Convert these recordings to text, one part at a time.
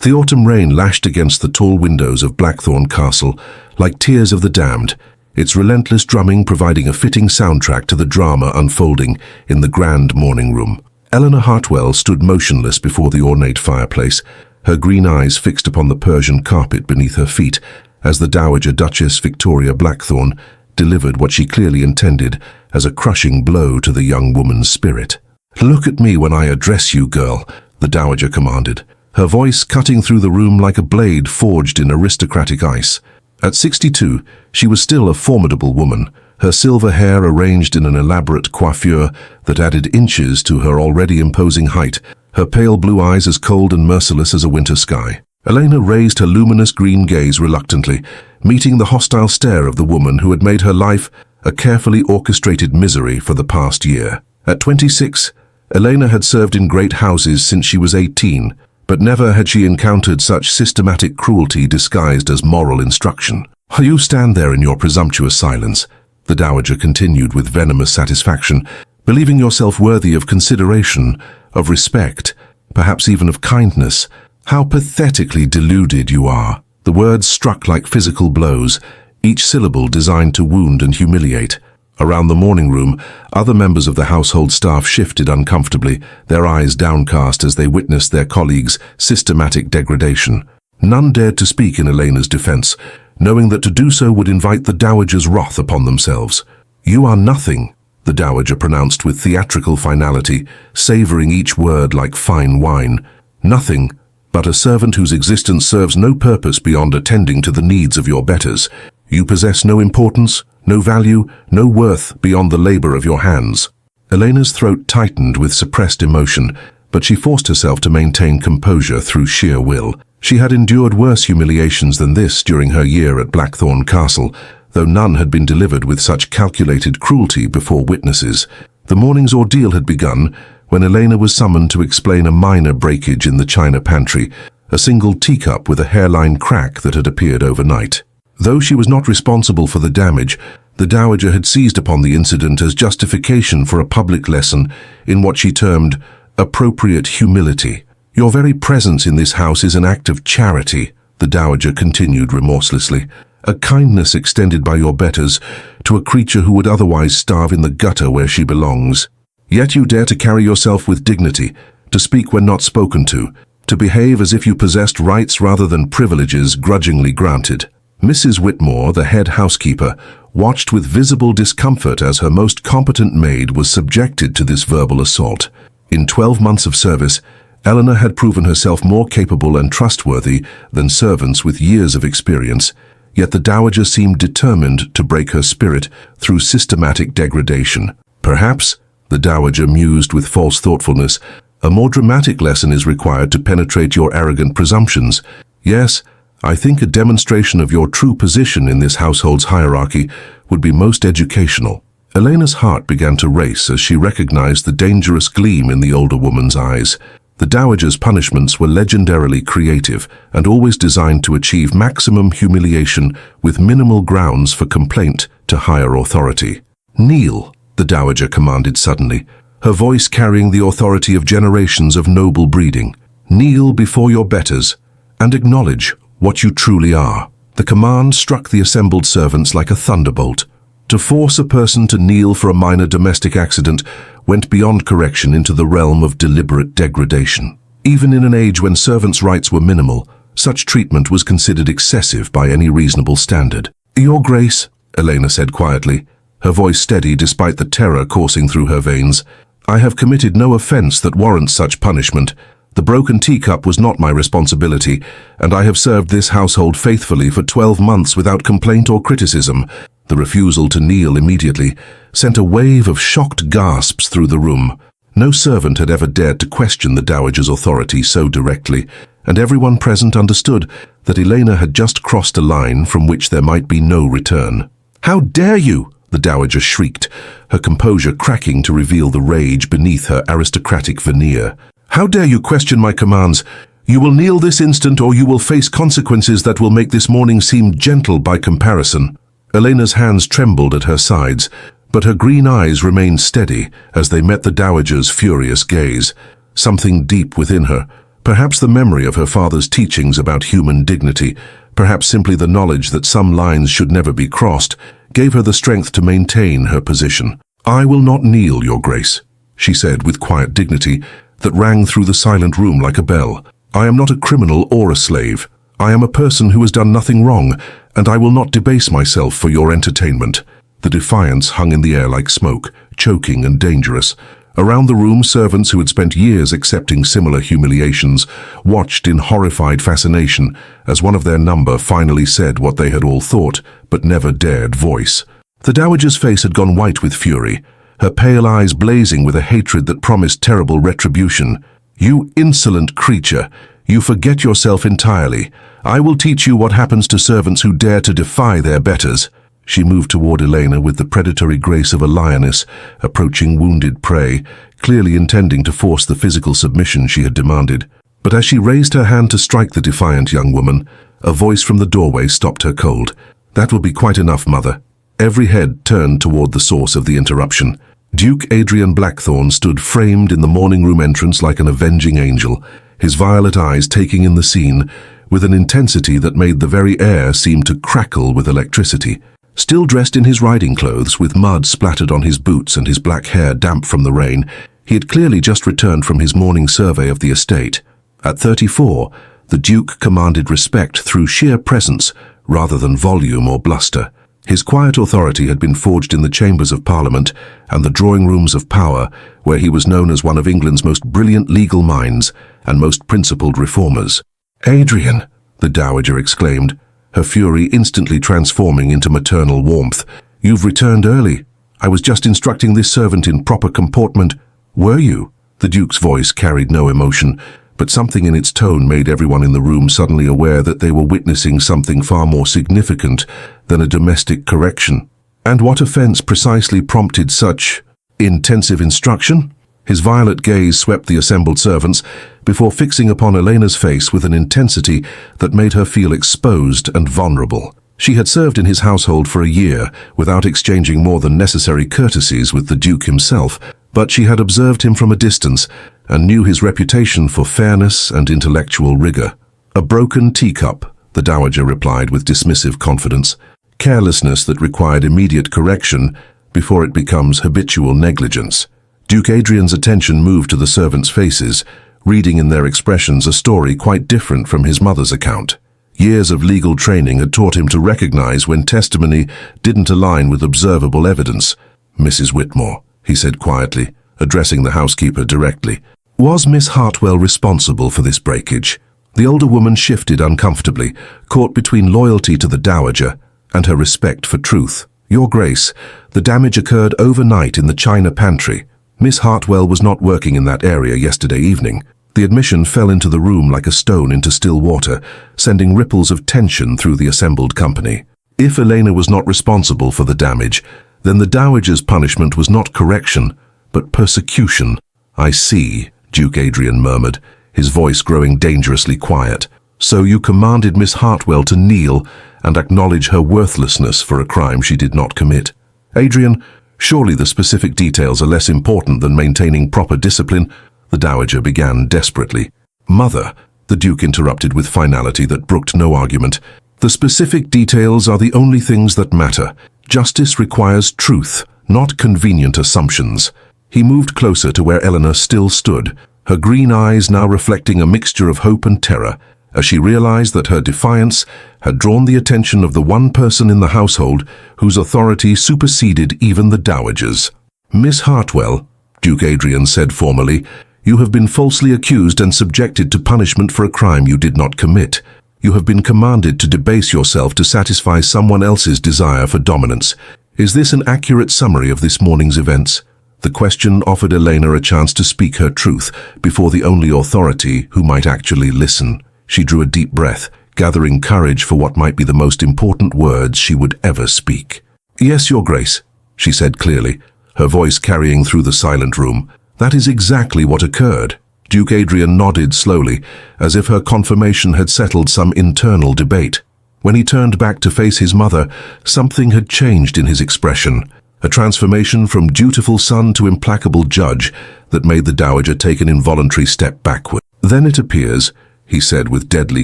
The autumn rain lashed against the tall windows of Blackthorn Castle like tears of the damned, its relentless drumming providing a fitting soundtrack to the drama unfolding in the grand morning room. Eleanor Hartwell stood motionless before the ornate fireplace, her green eyes fixed upon the Persian carpet beneath her feet, as the Dowager Duchess Victoria Blackthorn delivered what she clearly intended as a crushing blow to the young woman's spirit. "Look at me when I address you, girl," the Dowager commanded, her voice cutting through the room like a blade forged in aristocratic ice. At 62, she was still a formidable woman, her silver hair arranged in an elaborate coiffure that added inches to her already imposing height, her pale blue eyes as cold and merciless as a winter sky. Elena raised her luminous green gaze reluctantly, meeting the hostile stare of the woman who had made her life a carefully orchestrated misery for the past year. At 26, Elena had served in great houses since she was 18, but never had she encountered such systematic cruelty disguised as moral instruction. "You stand there in your presumptuous silence," the Dowager continued with venomous satisfaction, "believing yourself worthy of consideration, of respect, perhaps even of kindness. How pathetically deluded you are." The words struck like physical blows, each syllable designed to wound and humiliate. Around the morning room, other members of the household staff shifted uncomfortably, their eyes downcast as they witnessed their colleagues' systematic degradation. None dared to speak in Elena's defense, knowing that to do so would invite the Dowager's wrath upon themselves. "You are nothing," the Dowager pronounced with theatrical finality, savoring each word like fine wine. "Nothing but a servant whose existence serves no purpose beyond attending to the needs of your betters. You possess no importance, no value, no worth beyond the labor of your hands." Elena's throat tightened with suppressed emotion, but she forced herself to maintain composure through sheer will. She had endured worse humiliations than this during her year at Blackthorn Castle, though none had been delivered with such calculated cruelty before witnesses. The morning's ordeal had begun when Elena was summoned to explain a minor breakage in the china pantry, a single teacup with a hairline crack that had appeared overnight. Though she was not responsible for the damage, the Dowager had seized upon the incident as justification for a public lesson in what she termed appropriate humility. "Your very presence in this house is an act of charity," the Dowager continued remorselessly, "a kindness extended by your betters to a creature who would otherwise starve in the gutter where she belongs. Yet you dare to carry yourself with dignity, to speak when not spoken to behave as if you possessed rights rather than privileges grudgingly granted." Mrs. Whitmore, the head housekeeper, watched with visible discomfort as her most competent maid was subjected to this verbal assault. In 12 months of service, Eleanor had proven herself more capable and trustworthy than servants with years of experience, yet the Dowager seemed determined to break her spirit through systematic degradation. "Perhaps," the Dowager mused with false thoughtfulness, "a more dramatic lesson is required to penetrate your arrogant presumptions. Yes, I think a demonstration of your true position in this household's hierarchy would be most educational." Elena's heart began to race as she recognized the dangerous gleam in the older woman's eyes. The Dowager's punishments were legendarily creative and always designed to achieve maximum humiliation with minimal grounds for complaint to higher authority. "Kneel," the Dowager commanded suddenly, her voice carrying the authority of generations of noble breeding. "Kneel before your betters and acknowledge what you truly are." The command struck the assembled servants like a thunderbolt. To force a person to kneel for a minor domestic accident went beyond correction into the realm of deliberate degradation. Even in an age when servants' rights were minimal, such treatment was considered excessive by any reasonable standard. "Your Grace," Elena said quietly, her voice steady despite the terror coursing through her veins, "I have committed no offense that warrants such punishment. The broken teacup was not my responsibility, and I have served this household faithfully for 12 months without complaint or criticism." The refusal to kneel immediately sent a wave of shocked gasps through the room. No servant had ever dared to question the Dowager's authority so directly, and everyone present understood that Elena had just crossed a line from which there might be no return. "How dare you!" the Dowager shrieked, her composure cracking to reveal the rage beneath her aristocratic veneer. "How dare you question my commands? You will kneel this instant or you will face consequences that will make this morning seem gentle by comparison." Elena's hands trembled at her sides, but her green eyes remained steady as they met the Dowager's furious gaze. Something deep within her, Perhaps the memory of her father's teachings about human dignity, perhaps simply the knowledge that some lines should never be crossed, gave her the strength to maintain her position. "I will not kneel, Your Grace," she said with quiet dignity that rang through the silent room like a bell. "I am not a criminal or a slave. I am a person who has done nothing wrong, and I will not debase myself for your entertainment." The defiance hung in the air like smoke, choking and dangerous. Around the room, servants who had spent years accepting similar humiliations watched in horrified fascination as one of their number finally said what they had all thought, but never dared voice. The dowager's face had gone white with fury, her pale eyes blazing with a hatred that promised terrible retribution. "You insolent creature! You forget yourself entirely. I will teach you what happens to servants who dare to defy their betters." She moved toward Elena with the predatory grace of a lioness, approaching wounded prey, clearly intending to force the physical submission she had demanded. But as she raised her hand to strike the defiant young woman, a voice from the doorway stopped her cold. "That will be quite enough, Mother." Every head turned toward the source of the interruption. Duke Adrian Blackthorne stood framed in the morning room entrance like an avenging angel, his violet eyes taking in the scene with an intensity that made the very air seem to crackle with electricity. Still dressed in his riding clothes, with mud splattered on his boots and his black hair damp from the rain, he had clearly just returned from his morning survey of the estate. At 34, the Duke commanded respect through sheer presence rather than volume or bluster. His quiet authority had been forged in the chambers of Parliament and the drawing rooms of power, where he was known as one of England's most brilliant legal minds and most principled reformers. "Adrian!" the Dowager exclaimed, her fury instantly transforming into maternal warmth. "You've returned early. I was just instructing this servant in proper comportment." "Were you?" The Duke's voice carried no emotion, but something in its tone made everyone in the room suddenly aware that they were witnessing something far more significant than a domestic correction. "And what offense precisely prompted such intensive instruction?" His violet gaze swept the assembled servants before fixing upon Elena's face with an intensity that made her feel exposed and vulnerable. She had served in his household for a year without exchanging more than necessary courtesies with the Duke himself, but she had observed him from a distance and knew his reputation for fairness and intellectual rigor. "A broken teacup," the Dowager replied with dismissive confidence. "Carelessness that required immediate correction before it becomes habitual negligence." Duke Adrian's attention moved to the servants' faces, reading in their expressions a story quite different from his mother's account. Years of legal training had taught him to recognize when testimony didn't align with observable evidence. "Mrs. Whitmore," he said quietly, addressing the housekeeper directly, "was Miss Hartwell responsible for this breakage?" The older woman shifted uncomfortably, caught between loyalty to the Dowager and her respect for truth. "Your Grace, the damage occurred overnight in the china pantry. Miss Hartwell was not working in that area yesterday evening." The admission fell into the room like a stone into still water, sending ripples of tension through the assembled company. If Elena was not responsible for the damage, then the Dowager's punishment was not correction, but persecution. "I see," Duke Adrian murmured, his voice growing dangerously quiet. "So you commanded Miss Hartwell to kneel and acknowledge her worthlessness for a crime she did not commit. Adrian, surely the specific details are less important than maintaining proper discipline," the Dowager began desperately. "Mother," the Duke interrupted with finality that brooked no argument, "the specific details are the only things that matter. Justice requires truth, not convenient assumptions." He moved closer to where Eleanor still stood, her green eyes now reflecting a mixture of hope and terror, as she realized that her defiance had drawn the attention of the one person in the household whose authority superseded even the Dowager's. "Miss Hartwell," Duke Adrian said formally, "you have been falsely accused and subjected to punishment for a crime you did not commit. You have been commanded to debase yourself to satisfy someone else's desire for dominance. Is this an accurate summary of this morning's events?" The question offered Elena a chance to speak her truth before the only authority who might actually listen. She drew a deep breath, gathering courage for what might be the most important words she would ever speak. "Yes, Your Grace," she said clearly, her voice carrying through the silent room. "That is exactly what occurred." Duke Adrian nodded slowly, as if her confirmation had settled some internal debate. When he turned back to face his mother, something had changed in his expression, a transformation from dutiful son to implacable judge that made the Dowager take an involuntary step backward. "Then it appears," he said with deadly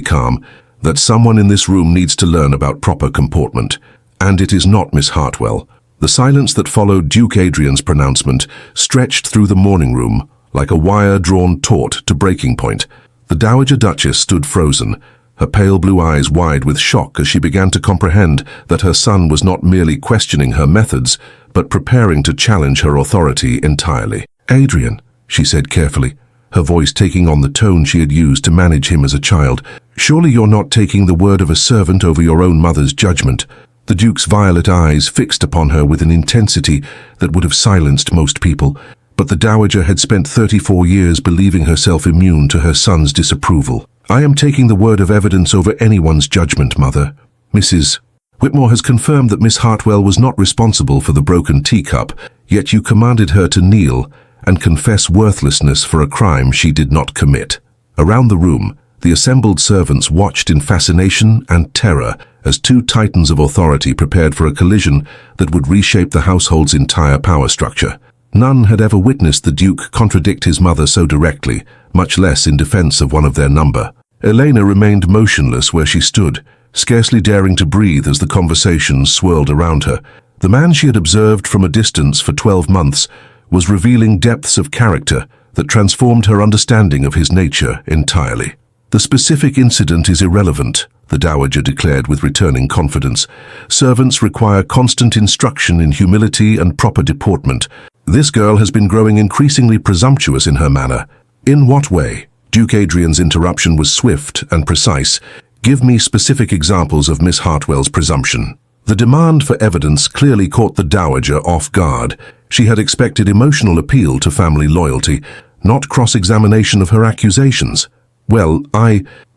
calm, "that someone in this room needs to learn about proper comportment, and it is not Miss Hartwell." The silence that followed Duke Adrian's pronouncement stretched through the morning room like a wire drawn taut to breaking point. The Dowager Duchess stood frozen, her pale blue eyes wide with shock as she began to comprehend that her son was not merely questioning her methods, but preparing to challenge her authority entirely. "Adrian," she said carefully, her voice taking on the tone she had used to manage him as a child, "surely you're not taking the word of a servant over your own mother's judgment." The Duke's violet eyes fixed upon her with an intensity that would have silenced most people, but the Dowager had spent 34 years believing herself immune to her son's disapproval. "I am taking the word of evidence over anyone's judgment, Mother. Mrs. Whitmore has confirmed that Miss Hartwell was not responsible for the broken teacup, yet you commanded her to kneel and confess worthlessness for a crime she did not commit." Around the room, the assembled servants watched in fascination and terror as two titans of authority prepared for a collision that would reshape the household's entire power structure. None had ever witnessed the Duke contradict his mother so directly, much less in defense of one of their number. Elena remained motionless where she stood, scarcely daring to breathe as the conversation swirled around her. The man she had observed from a distance for 12 months was revealing depths of character that transformed her understanding of his nature entirely. "The specific incident is irrelevant," the Dowager declared with returning confidence. "Servants require constant instruction in humility and proper deportment. This girl has been growing increasingly presumptuous in her manner." "In what way?" Duke Adrian's interruption was swift and precise. "Give me specific examples of Miss Hartwell's presumption." The demand for evidence clearly caught the Dowager off guard. She had expected emotional appeal to family loyalty, not cross-examination of her accusations. "Well,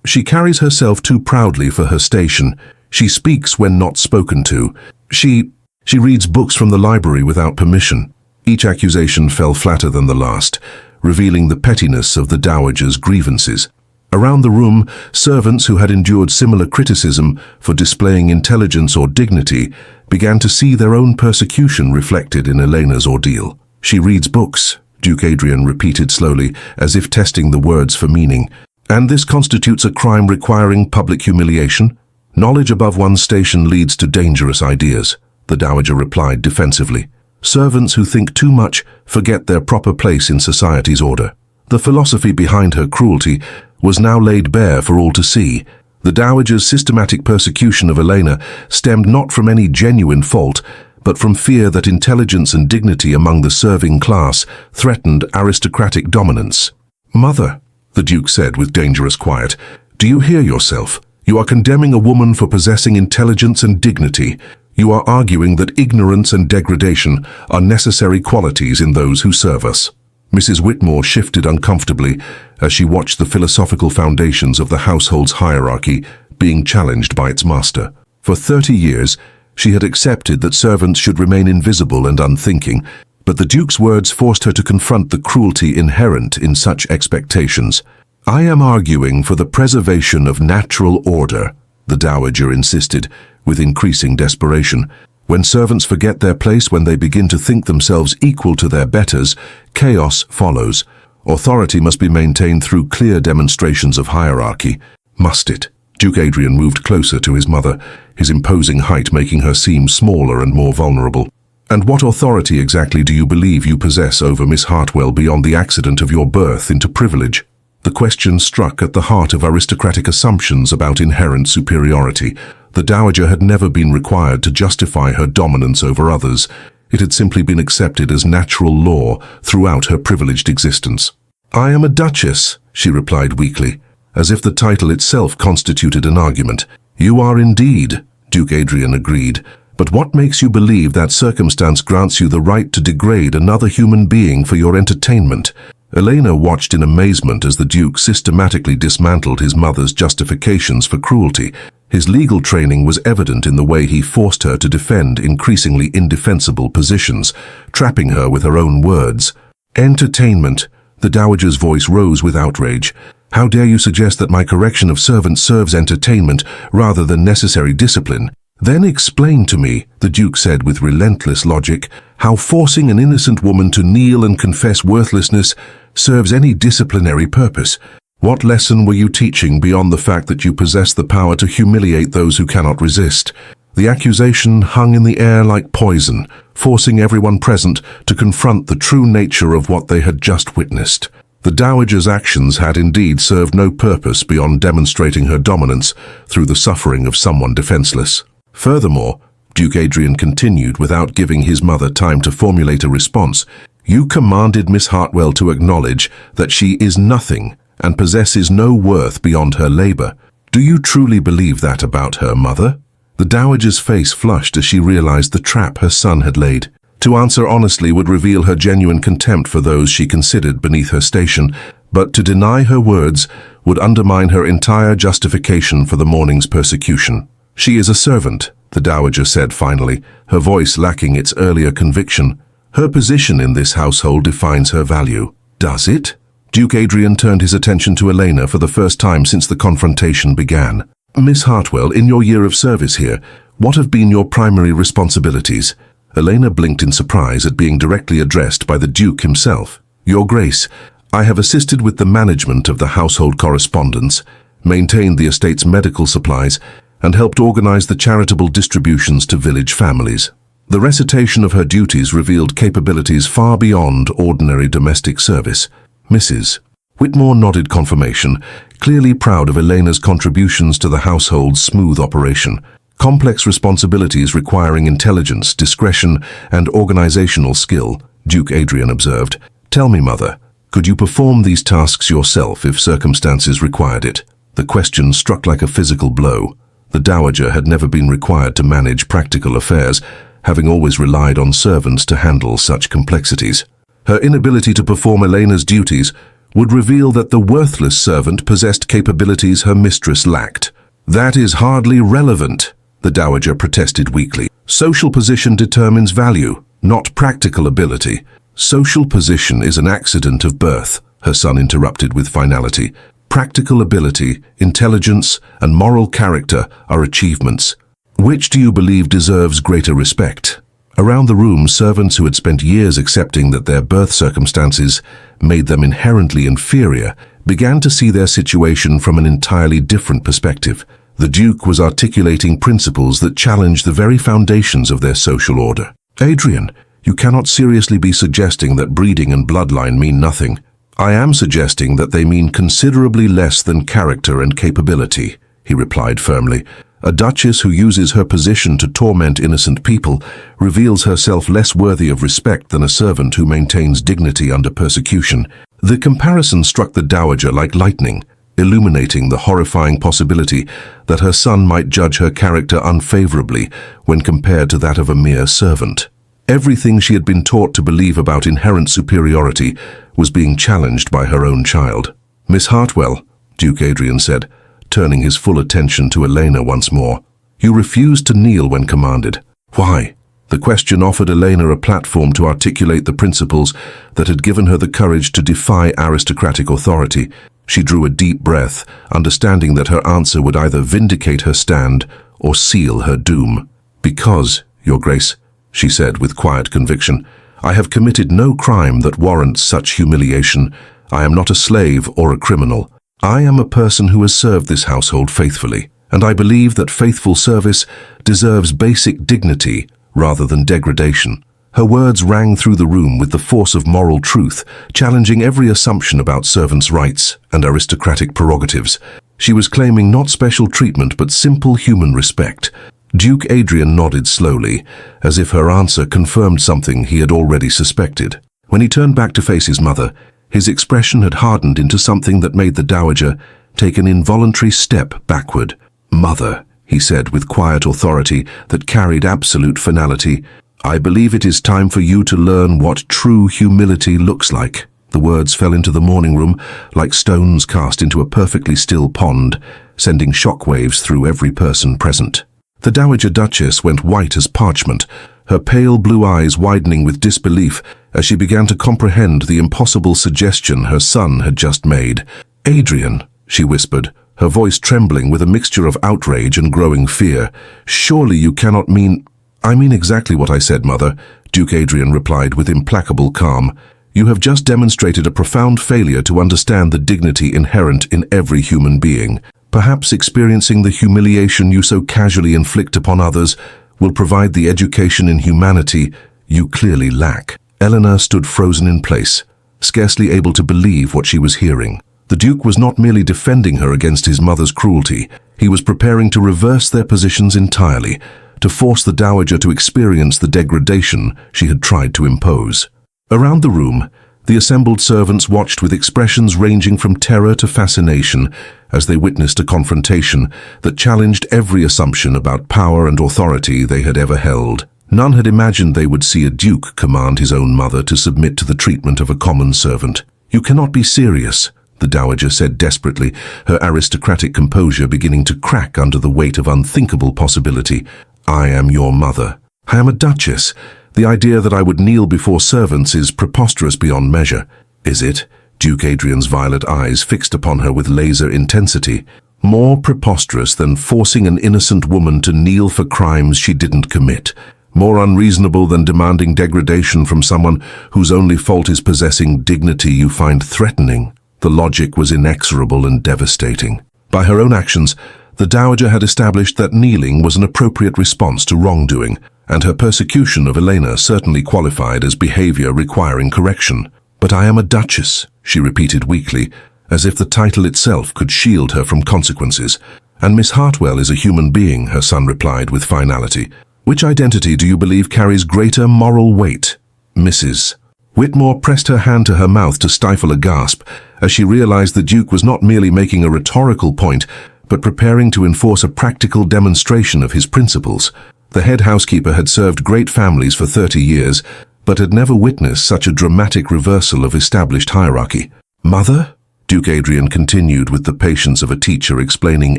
She carries herself too proudly for her station. She speaks when not spoken to. She reads books from the library without permission." Each accusation fell flatter than the last, revealing the pettiness of the Dowager's grievances. Around the room, servants who had endured similar criticism for displaying intelligence or dignity began to see their own persecution reflected in Elena's ordeal. "She reads books," Duke Adrian repeated slowly, as if testing the words for meaning. "And this constitutes a crime requiring public humiliation? Knowledge above one's station leads to dangerous ideas," the Dowager replied defensively. "Servants who think too much forget their proper place in society's order." The philosophy behind her cruelty was now laid bare for all to see. The Dowager's systematic persecution of Elena stemmed not from any genuine fault, but from fear that intelligence and dignity among the serving class threatened aristocratic dominance. "Mother," the Duke said with dangerous quiet, "do you hear yourself? You are condemning a woman for possessing intelligence and dignity. You are arguing that ignorance and degradation are necessary qualities in those who serve us." Mrs. Whitmore shifted uncomfortably as she watched the philosophical foundations of the household's hierarchy being challenged by its master. For 30 years, she had accepted that servants should remain invisible and unthinking, but the Duke's words forced her to confront the cruelty inherent in such expectations. "I am arguing for the preservation of natural order," the Dowager insisted, with increasing desperation. "When servants forget their place, when they begin to think themselves equal to their betters, chaos follows. Authority must be maintained through clear demonstrations of hierarchy. Must it?" Duke Adrian moved closer to his mother, his imposing height making her seem smaller and more vulnerable. "And what authority exactly do you believe you possess over Miss Hartwell beyond the accident of your birth into privilege?" The question struck at the heart of aristocratic assumptions about inherent superiority. The Dowager had never been required to justify her dominance over others. It had simply been accepted as natural law throughout her privileged existence. "I am a duchess," she replied weakly, as if the title itself constituted an argument. "You are indeed," Duke Adrian agreed. "But what makes you believe that circumstance grants you the right to degrade another human being for your entertainment?" Elena watched in amazement as the Duke systematically dismantled his mother's justifications for cruelty. His legal training was evident in the way he forced her to defend increasingly indefensible positions, trapping her with her own words. "Entertainment," the Dowager's voice rose with outrage. "How dare you suggest that my correction of servants serves entertainment rather than necessary discipline? Then explain to me," the Duke said with relentless logic, "how forcing an innocent woman to kneel and confess worthlessness serves any disciplinary purpose. What lesson were you teaching beyond the fact that you possess the power to humiliate those who cannot resist? The accusation hung in the air like poison, forcing everyone present to confront the true nature of what they had just witnessed. The dowager's actions had indeed served no purpose beyond demonstrating her dominance through the suffering of someone defenseless. Furthermore, Duke Adrian continued without giving his mother time to formulate a response. You commanded Miss Hartwell to acknowledge that she is nothing and possesses no worth beyond her labor. Do you truly believe that about her, mother? The dowager's face flushed as she realized the trap her son had laid. To answer honestly would reveal her genuine contempt for those she considered beneath her station, but to deny her words would undermine her entire justification for the morning's persecution. She is a servant, the dowager said finally, her voice lacking its earlier conviction. Her position in this household defines her value. Does it? Duke Adrian turned his attention to Elena for the first time since the confrontation began. Miss Hartwell, in your year of service here, what have been your primary responsibilities? Elena blinked in surprise at being directly addressed by the Duke himself. Your Grace, I have assisted with the management of the household correspondence, maintained the estate's medical supplies, and helped organize the charitable distributions to village families. The recitation of her duties revealed capabilities far beyond ordinary domestic service. Mrs. Whitmore nodded confirmation, clearly proud of Elena's contributions to the household's smooth operation. Complex responsibilities requiring intelligence, discretion, and organizational skill, Duke Adrian observed. Tell me, mother, could you perform these tasks yourself if circumstances required it? The question struck like a physical blow. The dowager had never been required to manage practical affairs, having always relied on servants to handle such complexities. Her inability to perform Elena's duties would reveal that the worthless servant possessed capabilities her mistress lacked. That is hardly relevant, the dowager protested weakly. Social position determines value, not practical ability. Social position is an accident of birth, her son interrupted with finality. Practical ability, intelligence, and moral character are achievements. Which do you believe deserves greater respect? Around the room, servants who had spent years accepting that their birth circumstances made them inherently inferior began to see their situation from an entirely different perspective. The Duke was articulating principles that challenged the very foundations of their social order. Adrian, you cannot seriously be suggesting that breeding and bloodline mean nothing. I am suggesting that they mean considerably less than character and capability, he replied firmly. A duchess who uses her position to torment innocent people reveals herself less worthy of respect than a servant who maintains dignity under persecution. The comparison struck the dowager like lightning, illuminating the horrifying possibility that her son might judge her character unfavorably when compared to that of a mere servant. Everything she had been taught to believe about inherent superiority was being challenged by her own child. Miss Hartwell, Duke Adrian said, turning his full attention to Elena once more. You refused to kneel when commanded. Why? The question offered Elena a platform to articulate the principles that had given her the courage to defy aristocratic authority. She drew a deep breath, understanding that her answer would either vindicate her stand or seal her doom. Because, Your Grace, she said with quiet conviction, I have committed no crime that warrants such humiliation. I am not a slave or a criminal. I am a person who has served this household faithfully, and I believe that faithful service deserves basic dignity rather than degradation. Her words rang through the room with the force of moral truth, challenging every assumption about servants' rights and aristocratic prerogatives. She was claiming not special treatment but simple human respect. Duke Adrian nodded slowly, as if her answer confirmed something he had already suspected. When he turned back to face his mother, his expression had hardened into something that made the dowager take an involuntary step backward. Mother, he said with quiet authority that carried absolute finality, I believe it is time for you to learn what true humility looks like. The words fell into the morning room like stones cast into a perfectly still pond, sending shockwaves through every person present. The Dowager Duchess went white as parchment, her pale blue eyes widening with disbelief as she began to comprehend the impossible suggestion her son had just made. Adrian, she whispered, her voice trembling with a mixture of outrage and growing fear. Surely you cannot mean... I mean exactly what I said, Mother, Duke Adrian replied with implacable calm. You have just demonstrated a profound failure to understand the dignity inherent in every human being. Perhaps experiencing the humiliation you so casually inflict upon others will provide the education in humanity you clearly lack." Eleanor stood frozen in place, scarcely able to believe what she was hearing. The Duke was not merely defending her against his mother's cruelty, he was preparing to reverse their positions entirely, to force the Dowager to experience the degradation she had tried to impose. Around the room, the assembled servants watched with expressions ranging from terror to fascination as they witnessed a confrontation that challenged every assumption about power and authority they had ever held. None had imagined they would see a duke command his own mother to submit to the treatment of a common servant. "You cannot be serious," the Dowager said desperately, her aristocratic composure beginning to crack under the weight of unthinkable possibility. "I am your mother. I am a duchess. The idea that I would kneel before servants is preposterous beyond measure." "Is it?" Duke Adrian's violet eyes fixed upon her with laser intensity. "More preposterous than forcing an innocent woman to kneel for crimes she didn't commit. More unreasonable than demanding degradation from someone whose only fault is possessing dignity you find threatening." The logic was inexorable and devastating. By her own actions, the Dowager had established that kneeling was an appropriate response to wrongdoing, and her persecution of Elena certainly qualified as behavior requiring correction. "But I am a duchess," she repeated weakly, as if the title itself could shield her from consequences. "And Miss Hartwell is a human being," her son replied with finality. "Which identity do you believe carries greater moral weight?" "Mrs." Whitmore pressed her hand to her mouth to stifle a gasp, as she realized the Duke was not merely making a rhetorical point, but preparing to enforce a practical demonstration of his principles. The head housekeeper had served great families for 30 years, but had never witnessed such a dramatic reversal of established hierarchy. "Mother?" Duke Adrian continued with the patience of a teacher explaining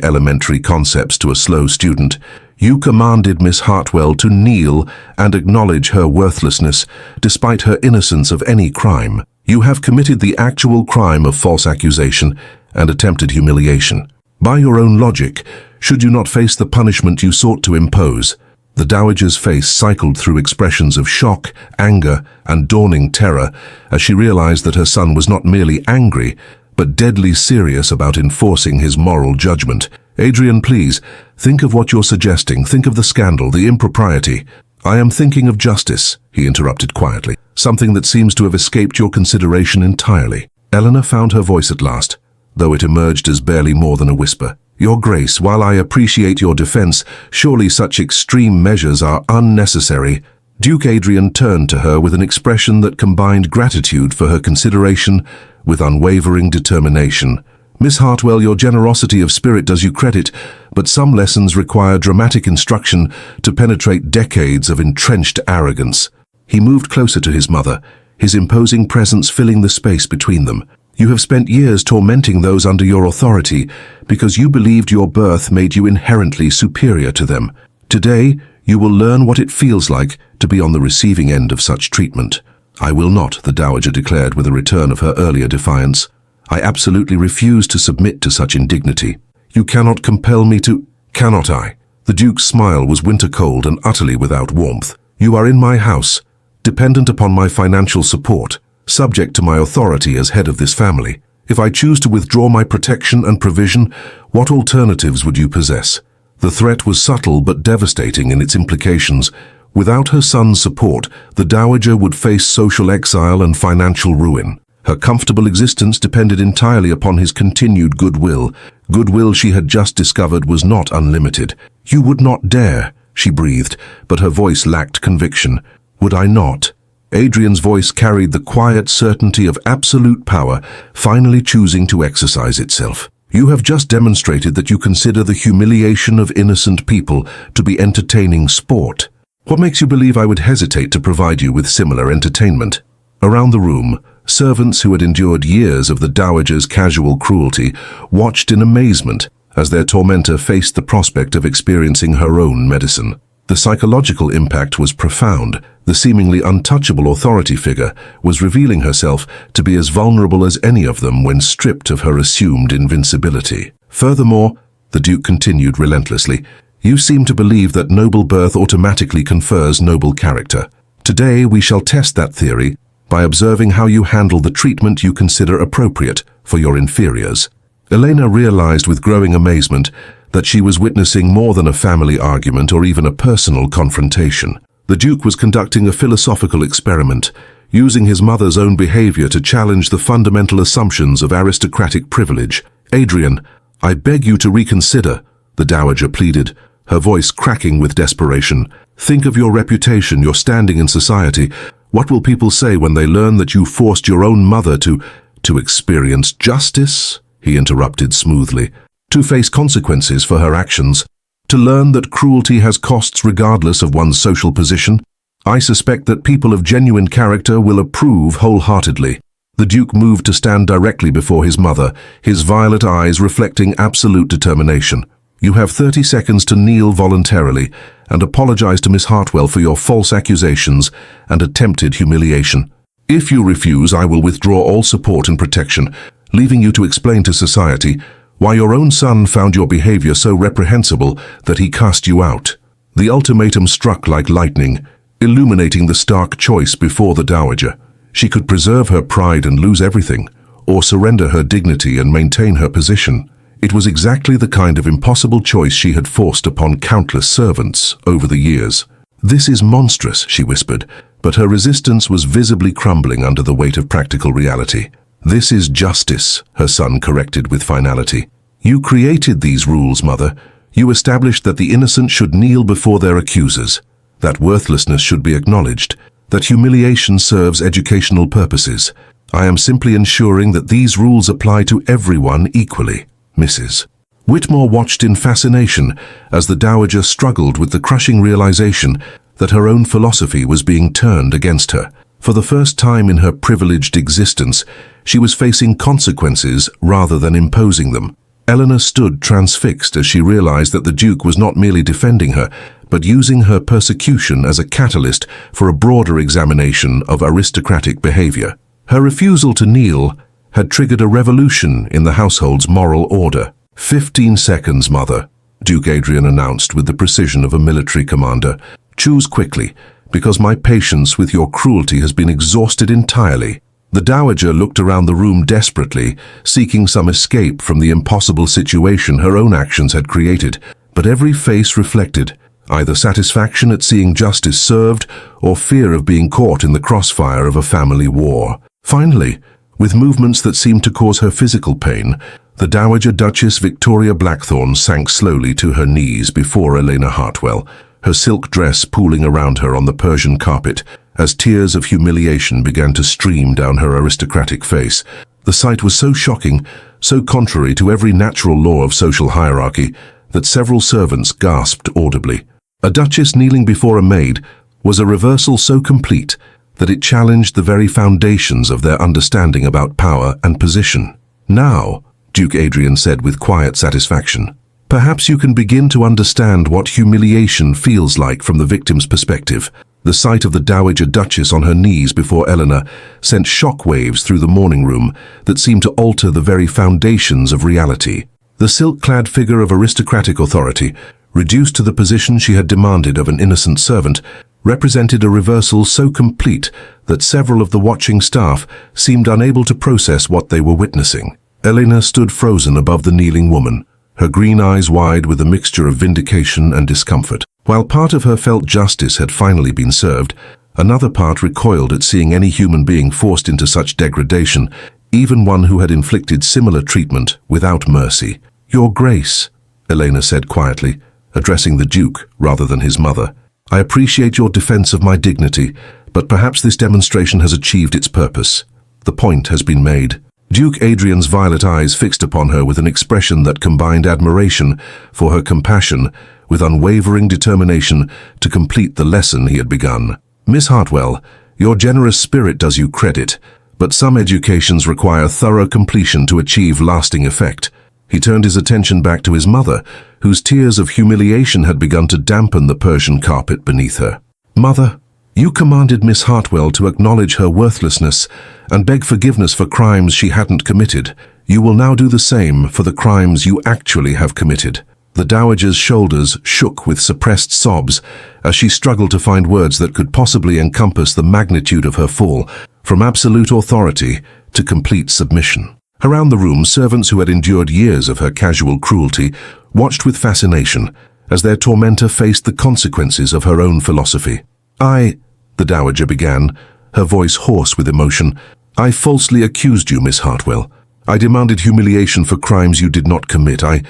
elementary concepts to a slow student. "You commanded Miss Hartwell to kneel and acknowledge her worthlessness, despite her innocence of any crime. You have committed the actual crime of false accusation and attempted humiliation. By your own logic, should you not face the punishment you sought to impose?" The Dowager's face cycled through expressions of shock, anger, and dawning terror as she realized that her son was not merely angry, but deadly serious about enforcing his moral judgment. "Adrian, please, think of what you're suggesting. Think of the scandal, the impropriety." "I am thinking of justice," he interrupted quietly, "something that seems to have escaped your consideration entirely." Eleanor found her voice at last, though it emerged as barely more than a whisper. "Your Grace, while I appreciate your defense, surely such extreme measures are unnecessary." Duke Adrian turned to her with an expression that combined gratitude for her consideration with unwavering determination. "Miss Hartwell, your generosity of spirit does you credit, but some lessons require dramatic instruction to penetrate decades of entrenched arrogance." He moved closer to his mother, his imposing presence filling the space between them. "You have spent years tormenting those under your authority because you believed your birth made you inherently superior to them. Today, you will learn what it feels like to be on the receiving end of such treatment." "I will not," the Dowager declared with a return of her earlier defiance. "I absolutely refuse to submit to such indignity." "You cannot compel me to—" "Cannot I?" The Duke's smile was winter-cold and utterly without warmth. "You are in my house, dependent upon my financial support, subject to my authority as head of this family. If I choose to withdraw my protection and provision, what alternatives would you possess?" The threat was subtle but devastating in its implications. Without her son's support, the Dowager would face social exile and financial ruin. Her comfortable existence depended entirely upon his continued goodwill. Goodwill she had just discovered was not unlimited. "You would not dare," she breathed, but her voice lacked conviction. "Would I not?" Adrian's voice carried the quiet certainty of absolute power, finally choosing to exercise itself. "You have just demonstrated that you consider the humiliation of innocent people to be entertaining sport. What makes you believe I would hesitate to provide you with similar entertainment?" Around the room, servants who had endured years of the Dowager's casual cruelty watched in amazement as their tormentor faced the prospect of experiencing her own medicine. The psychological impact was profound. The seemingly untouchable authority figure was revealing herself to be as vulnerable as any of them when stripped of her assumed invincibility. "Furthermore," the Duke continued relentlessly, "you seem to believe that noble birth automatically confers noble character. Today we shall test that theory by observing how you handle the treatment you consider appropriate for your inferiors. Elena realized with growing amazement that she was witnessing more than a family argument or even a personal confrontation. The Duke was conducting a philosophical experiment, using his mother's own behavior to challenge the fundamental assumptions of aristocratic privilege. "Adrian, I beg you to reconsider," the Dowager pleaded, her voice cracking with desperation. "Think of your reputation, your standing in society. What will people say when they learn that you forced your own mother to experience justice?" he interrupted smoothly. "To face consequences for her actions, to learn that cruelty has costs regardless of one's social position. I suspect that people of genuine character will approve wholeheartedly." The Duke moved to stand directly before his mother, his violet eyes reflecting absolute determination. "You have 30 seconds to kneel voluntarily and apologize to Miss Hartwell for your false accusations and attempted humiliation. If you refuse, I will withdraw all support and protection, leaving you to explain to society why your own son found your behavior so reprehensible that he cast you out." The ultimatum struck like lightning, illuminating the stark choice before the Dowager. She could preserve her pride and lose everything, or surrender her dignity and maintain her position. It was exactly the kind of impossible choice she had forced upon countless servants over the years. "This is monstrous," she whispered, but her resistance was visibly crumbling under the weight of practical reality. "This is justice," her son corrected with finality. "You created these rules, Mother. You established that the innocent should kneel before their accusers, that worthlessness should be acknowledged, that humiliation serves educational purposes. I am simply ensuring that these rules apply to everyone equally, Mrs." Whitmore watched in fascination as the Dowager struggled with the crushing realization that her own philosophy was being turned against her. For the first time in her privileged existence, she was facing consequences rather than imposing them. Eleanor stood transfixed as she realized that the Duke was not merely defending her, but using her persecution as a catalyst for a broader examination of aristocratic behavior. Her refusal to kneel had triggered a revolution in the household's moral order. 15 seconds, Mother," Duke Adrian announced with the precision of a military commander. "Choose quickly, because my patience with your cruelty has been exhausted entirely." The Dowager looked around the room desperately, seeking some escape from the impossible situation her own actions had created, but every face reflected either satisfaction at seeing justice served or fear of being caught in the crossfire of a family war. Finally, with movements that seemed to cause her physical pain, the Dowager Duchess Victoria Blackthorne sank slowly to her knees before Elena Hartwell, her silk dress pooling around her on the Persian carpet as tears of humiliation began to stream down her aristocratic face. The sight was so shocking, so contrary to every natural law of social hierarchy, that several servants gasped audibly. A duchess kneeling before a maid was a reversal so complete that it challenged the very foundations of their understanding about power and position. "Now," Duke Adrian said with quiet satisfaction, "perhaps you can begin to understand what humiliation feels like from the victim's perspective." The sight of the Dowager Duchess on her knees before Eleanor sent shockwaves through the morning room that seemed to alter the very foundations of reality. The silk-clad figure of aristocratic authority, reduced to the position she had demanded of an innocent servant, represented a reversal so complete that several of the watching staff seemed unable to process what they were witnessing. Elena stood frozen above the kneeling woman, her green eyes wide with a mixture of vindication and discomfort. While part of her felt justice had finally been served, another part recoiled at seeing any human being forced into such degradation, even one who had inflicted similar treatment without mercy. "Your Grace," Elena said quietly, addressing the Duke rather than his mother, "I appreciate your defense of my dignity, but perhaps this demonstration has achieved its purpose. The point has been made." Duke Adrian's violet eyes fixed upon her with an expression that combined admiration for her compassion with unwavering determination to complete the lesson he had begun. "Miss Hartwell, your generous spirit does you credit, but some educations require thorough completion to achieve lasting effect." He turned his attention back to his mother, whose tears of humiliation had begun to dampen the Persian carpet beneath her. "Mother, you commanded Miss Hartwell to acknowledge her worthlessness and beg forgiveness for crimes she hadn't committed. You will now do the same for the crimes you actually have committed." The Dowager's shoulders shook with suppressed sobs as she struggled to find words that could possibly encompass the magnitude of her fall. from absolute authority to complete submission. Around the room, servants who had endured years of her casual cruelty watched with fascination as their tormentor faced the consequences of her own philosophy. The dowager began, her voice hoarse with emotion, I falsely accused you, Miss Hartwell. I demanded humiliation for crimes you did not commit. I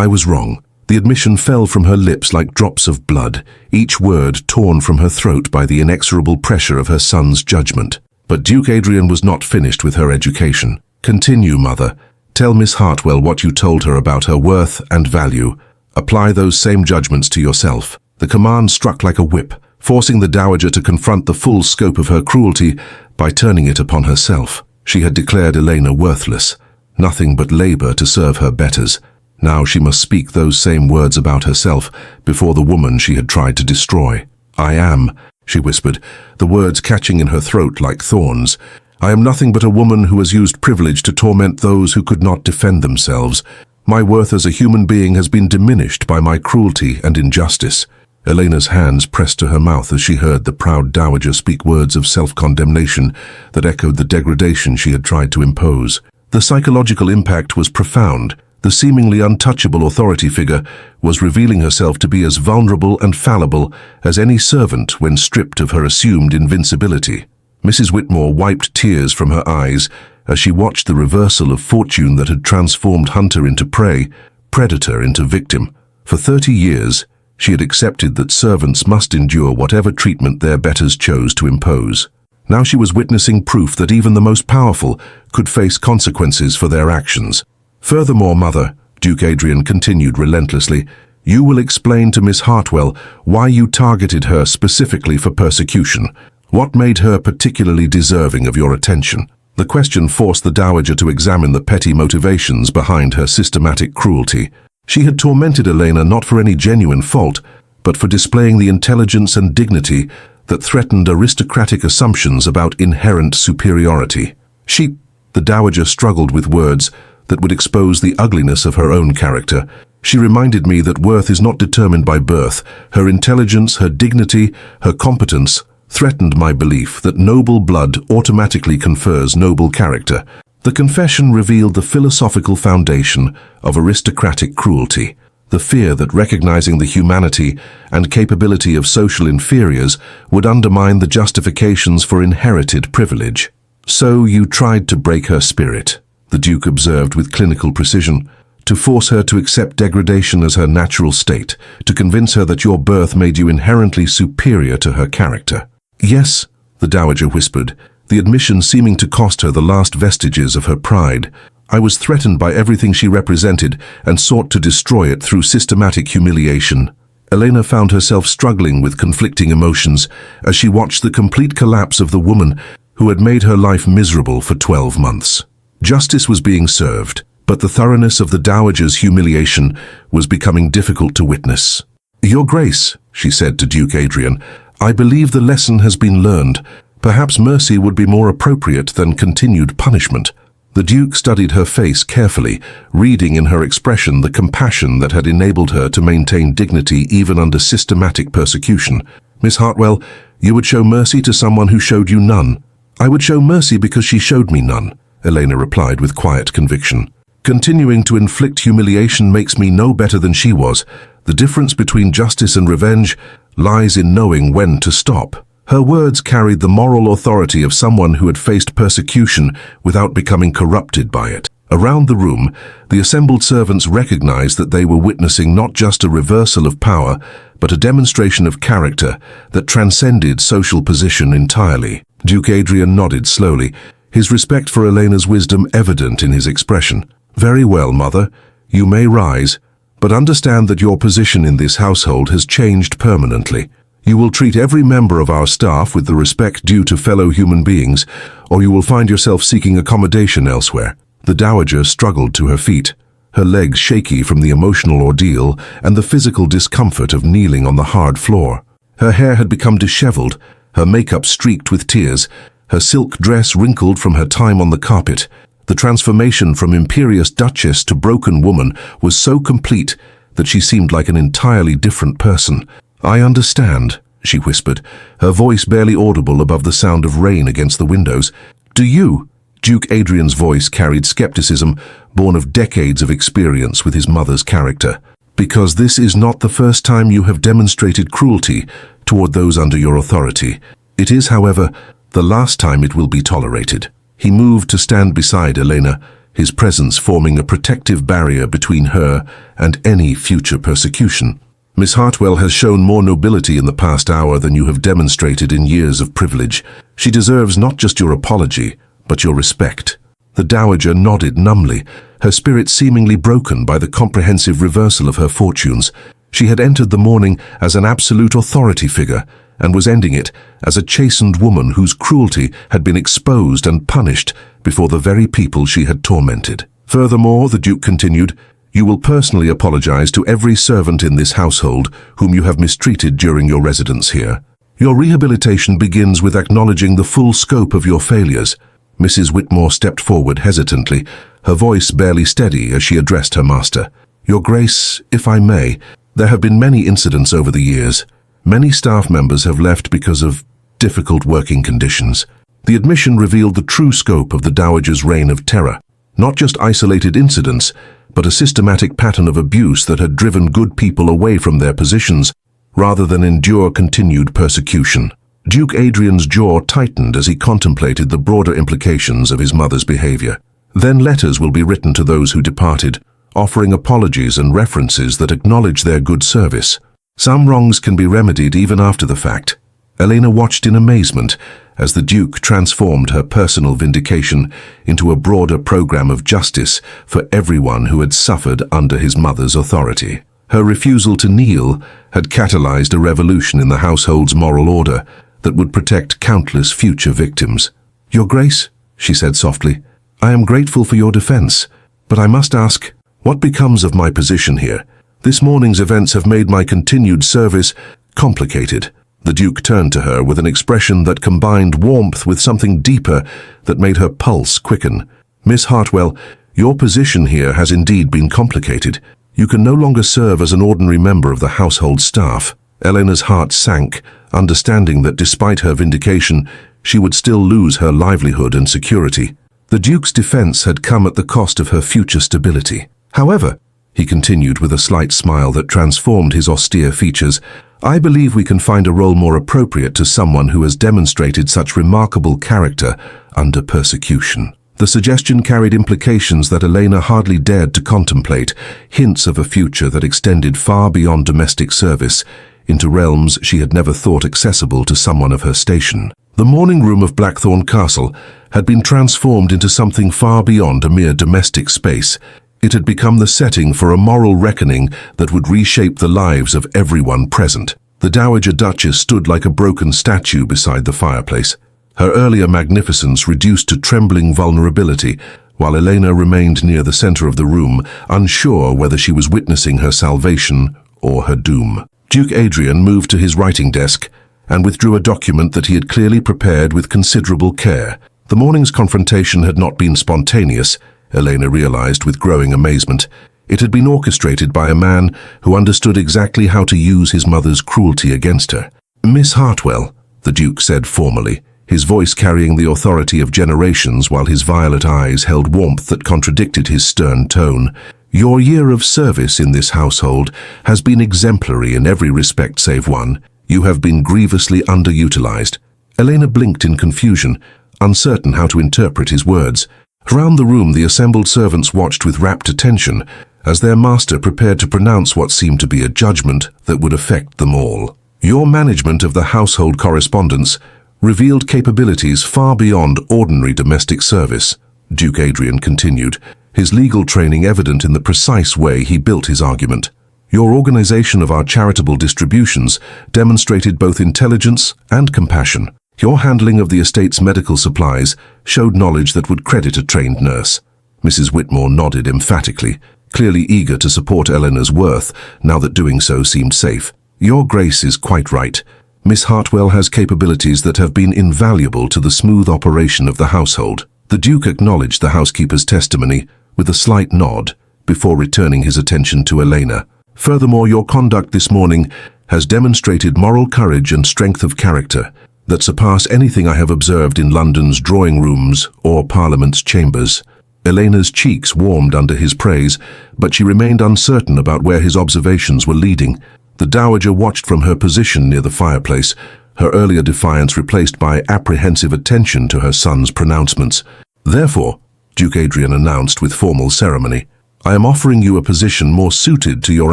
was wrong. The admission fell from her lips like drops of blood, each word torn from her throat by the inexorable pressure of her son's judgment. But Duke Adrian was not finished with her education. Continue, mother. Tell Miss Hartwell what you told her about her worth and value. Apply those same judgments to yourself. The command struck like a whip, forcing the dowager to confront the full scope of her cruelty by turning it upon herself. She had declared Elena worthless, nothing but labor to serve her betters. Now she must speak those same words about herself before the woman she had tried to destroy. I am, she whispered, the words catching in her throat like thorns. I am nothing but a woman who has used privilege to torment those who could not defend themselves. My worth as a human being has been diminished by my cruelty and injustice. Elena's hands pressed to her mouth as she heard the proud dowager speak words of self-condemnation that echoed the degradation she had tried to impose. The psychological impact was profound. The seemingly untouchable authority figure was revealing herself to be as vulnerable and fallible as any servant when stripped of her assumed invincibility. Mrs. Whitmore wiped tears from her eyes as she watched the reversal of fortune that had transformed hunter into prey, predator into victim. For 30 years, she had accepted that servants must endure whatever treatment their betters chose to impose. Now she was witnessing proof that even the most powerful could face consequences for their actions. Furthermore, mother, Duke Adrian continued relentlessly, you will explain to Miss Hartwell why you targeted her specifically for persecution. What made her particularly deserving of your attention? The question forced the dowager to examine the petty motivations behind her systematic cruelty. She had tormented Elena not for any genuine fault, but for displaying the intelligence and dignity that threatened aristocratic assumptions about inherent superiority. The dowager struggled with words that would expose the ugliness of her own character. She reminded me that worth is not determined by birth. Her intelligence, her dignity, her competence threatened my belief that noble blood automatically confers noble character. The confession revealed the philosophical foundation of aristocratic cruelty, the fear that recognizing the humanity and capability of social inferiors would undermine the justifications for inherited privilege. So you tried to break her spirit, the Duke observed with clinical precision, to force her to accept degradation as her natural state, to convince her that your birth made you inherently superior to her character. Yes, the dowager whispered, the admission seeming to cost her the last vestiges of her pride. I was threatened by everything she represented and sought to destroy it through systematic humiliation. Elena found herself struggling with conflicting emotions as she watched the complete collapse of the woman who had made her life miserable for 12 months. Justice was being served, but the thoroughness of the dowager's humiliation was becoming difficult to witness. Your Grace, she said to Duke Adrian, I believe the lesson has been learned. Perhaps mercy would be more appropriate than continued punishment. The Duke studied her face carefully, reading in her expression the compassion that had enabled her to maintain dignity even under systematic persecution. Miss Hartwell, you would show mercy to someone who showed you none. I would show mercy because she showed me none, Elena replied with quiet conviction. Continuing to inflict humiliation makes me no better than she was. The difference between justice and revenge lies in knowing when to stop. Her words carried the moral authority of someone who had faced persecution without becoming corrupted by it. Around the room, the assembled servants recognized that they were witnessing not just a reversal of power, but a demonstration of character that transcended social position entirely. Duke Adrian nodded slowly, his respect for Elena's wisdom evident in his expression. Very well, mother, you may rise, but understand that your position in this household has changed permanently. You will treat every member of our staff with the respect due to fellow human beings, or you will find yourself seeking accommodation elsewhere. The dowager struggled to her feet, her legs shaky from the emotional ordeal and the physical discomfort of kneeling on the hard floor. Her hair had become disheveled, her makeup streaked with tears, her silk dress wrinkled from her time on the carpet. The transformation from imperious duchess to broken woman was so complete that she seemed like an entirely different person. I understand, she whispered, her voice barely audible above the sound of rain against the windows. "Do you?" Duke Adrian's voice carried skepticism, born of decades of experience with his mother's character. "Because this is not the first time you have demonstrated cruelty toward those under your authority. It is, however, the last time it will be tolerated." He moved to stand beside Elena, his presence forming a protective barrier between her and any future persecution. "Miss Hartwell has shown more nobility in the past hour than you have demonstrated in years of privilege. She deserves not just your apology, but your respect." The dowager nodded numbly, her spirit seemingly broken by the comprehensive reversal of her fortunes. She had entered the morning as an absolute authority figure, and was ending it as a chastened woman whose cruelty had been exposed and punished before the very people she had tormented. "Furthermore," the Duke continued, "you will personally apologize to every servant in this household whom you have mistreated during your residence here. Your rehabilitation begins with acknowledging the full scope of your failures." Mrs. Whitmore stepped forward hesitantly, her voice barely steady as she addressed her master. "Your Grace, if I may, there have been many incidents over the years. Many staff members have left because of difficult working conditions." The admission revealed the true scope of the dowager's reign of terror. Not just isolated incidents, but a systematic pattern of abuse that had driven good people away from their positions rather than endure continued persecution. Duke Adrian's jaw tightened as he contemplated the broader implications of his mother's behavior. "Then letters will be written to those who departed, offering apologies and references that acknowledge their good service. Some wrongs can be remedied even after the fact." Elena watched in amazement as the Duke transformed her personal vindication into a broader program of justice for everyone who had suffered under his mother's authority. Her refusal to kneel had catalyzed a revolution in the household's moral order that would protect countless future victims. "Your Grace," she said softly, "I am grateful for your defense, but I must ask, what becomes of my position here? This morning's events have made my continued service complicated." The Duke turned to her with an expression that combined warmth with something deeper that made her pulse quicken. "Miss Hartwell, your position here has indeed been complicated. You can no longer serve as an ordinary member of the household staff." Elena's heart sank, understanding that despite her vindication, she would still lose her livelihood and security. The Duke's defense had come at the cost of her future stability. "However," he continued with a slight smile that transformed his austere features, "I believe we can find a role more appropriate to someone who has demonstrated such remarkable character under persecution." The suggestion carried implications that Elena hardly dared to contemplate, hints of a future that extended far beyond domestic service, into realms she had never thought accessible to someone of her station. The morning room of Blackthorn Castle had been transformed into something far beyond a mere domestic space. It had become the setting for a moral reckoning that would reshape the lives of everyone present. The Dowager Duchess stood like a broken statue beside the fireplace, her earlier magnificence reduced to trembling vulnerability, while Elena remained near the center of the room, unsure whether she was witnessing her salvation or her doom. Duke Adrian moved to his writing desk and withdrew a document that he had clearly prepared with considerable care. The morning's confrontation had not been spontaneous, Elena realized with growing amazement. It had been orchestrated by a man who understood exactly how to use his mother's cruelty against her. "Miss Hartwell," the Duke said formally, his voice carrying the authority of generations while his violet eyes held warmth that contradicted his stern tone, "your year of service in this household has been exemplary in every respect save one. You have been grievously underutilized." Elena blinked in confusion, uncertain how to interpret his words. Around the room, the assembled servants watched with rapt attention as their master prepared to pronounce what seemed to be a judgment that would affect them all. "Your management of the household correspondence revealed capabilities far beyond ordinary domestic service," Duke Adrian continued, his legal training evident in the precise way he built his argument. "Your organization of our charitable distributions demonstrated both intelligence and compassion. Your handling of the estate's medical supplies showed knowledge that would credit a trained nurse." Mrs. Whitmore nodded emphatically, clearly eager to support Eleanor's worth now that doing so seemed safe. "Your Grace is quite right. Miss Hartwell has capabilities that have been invaluable to the smooth operation of the household." The Duke acknowledged the housekeeper's testimony with a slight nod before returning his attention to Elena. "Furthermore, your conduct this morning has demonstrated moral courage and strength of character that surpass anything I have observed in London's drawing rooms or Parliament's chambers. Elena's cheeks warmed under his praise, but she remained uncertain about where his observations were leading. The dowager watched from her position near the fireplace, her earlier defiance replaced by apprehensive attention to her son's pronouncements. "Therefore," Duke Adrian announced with formal ceremony, "I am offering you a position more suited to your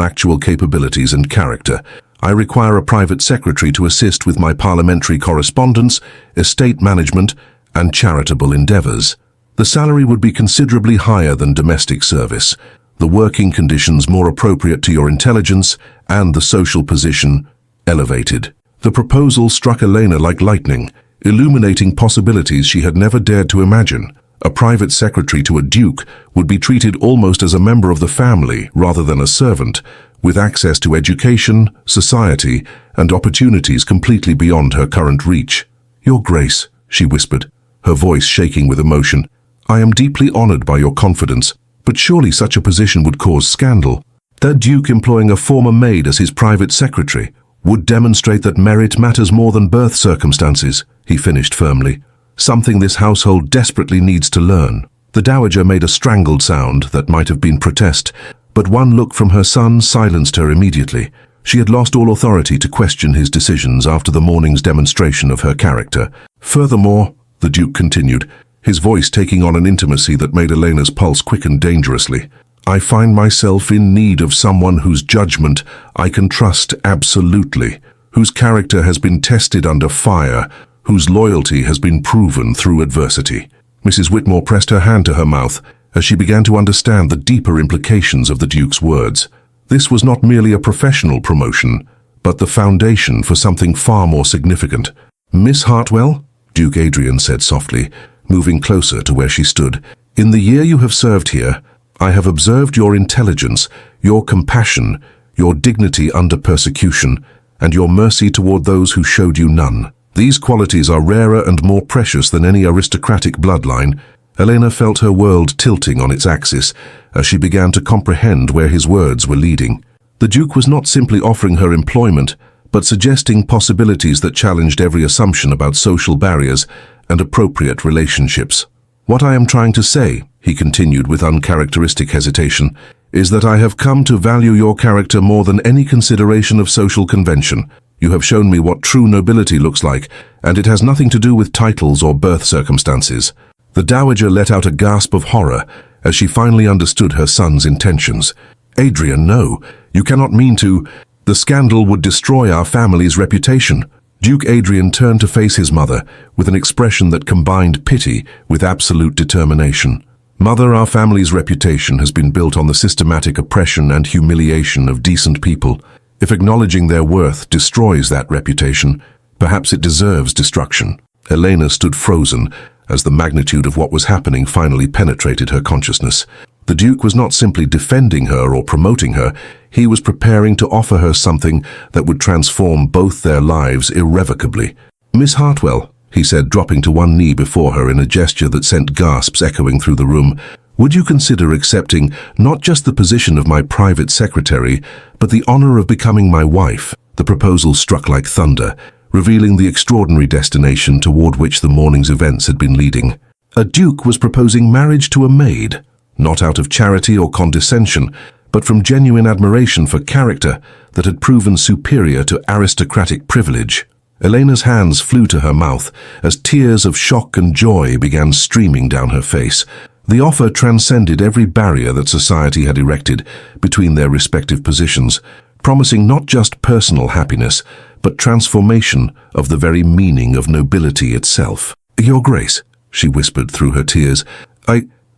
actual capabilities and character. I require a private secretary to assist with my parliamentary correspondence, estate management, and charitable endeavors. The salary would be considerably higher than domestic service, the working conditions more appropriate to your intelligence, and the social position elevated." The proposal struck Elena like lightning, illuminating possibilities she had never dared to imagine. A private secretary to a duke would be treated almost as a member of the family rather than a servant, with access to education, society, and opportunities completely beyond her current reach. "Your Grace," she whispered, her voice shaking with emotion, "I am deeply honored by your confidence, but surely such a position would cause scandal. The Duke employing a former maid as his private secretary would demonstrate that merit matters more than birth circumstances," he finished firmly. "Something this household desperately needs to learn." The dowager made a strangled sound that might have been protest, but one look from her son silenced her immediately. She had lost all authority to question his decisions after the morning's demonstration of her character. "Furthermore," the Duke continued, his voice taking on an intimacy that made Elena's pulse quicken dangerously, "I find myself in need of someone whose judgment I can trust absolutely, whose character has been tested under fire, whose loyalty has been proven through adversity." Mrs. Whitmore pressed her hand to her mouth as she began to understand the deeper implications of the Duke's words. This was not merely a professional promotion, but the foundation for something far more significant. "Miss Hartwell," Duke Adrian said softly, moving closer to where she stood, "in the year you have served here, I have observed your intelligence, your compassion, your dignity under persecution, and your mercy toward those who showed you none. These qualities are rarer and more precious than any aristocratic bloodline." Elena felt her world tilting on its axis as she began to comprehend where his words were leading. The Duke was not simply offering her employment, but suggesting possibilities that challenged every assumption about social barriers and appropriate relationships. "What I am trying to say," he continued with uncharacteristic hesitation, "is that I have come to value your character more than any consideration of social convention. You have shown me what true nobility looks like, and it has nothing to do with titles or birth circumstances." The dowager let out a gasp of horror as she finally understood her son's intentions. "Adrian, no, you cannot mean to. The scandal would destroy our family's reputation." Duke Adrian turned to face his mother with an expression that combined pity with absolute determination. "Mother, our family's reputation has been built on the systematic oppression and humiliation of decent people. If acknowledging their worth destroys that reputation, perhaps it deserves destruction." Elena stood frozen as the magnitude of what was happening finally penetrated her consciousness. The Duke was not simply defending her or promoting her, he was preparing to offer her something that would transform both their lives irrevocably. "Miss Hartwell," he said, dropping to one knee before her in a gesture that sent gasps echoing through the room, "would you consider accepting not just the position of my private secretary, but the honor of becoming my wife?" The proposal struck like thunder, revealing the extraordinary destination toward which the morning's events had been leading. A duke was proposing marriage to a maid, not out of charity or condescension, but from genuine admiration for character that had proven superior to aristocratic privilege. Elena's hands flew to her mouth as tears of shock and joy began streaming down her face. The offer transcended every barrier that society had erected between their respective positions, promising not just personal happiness, but transformation of the very meaning of nobility itself. "Your Grace," she whispered through her tears,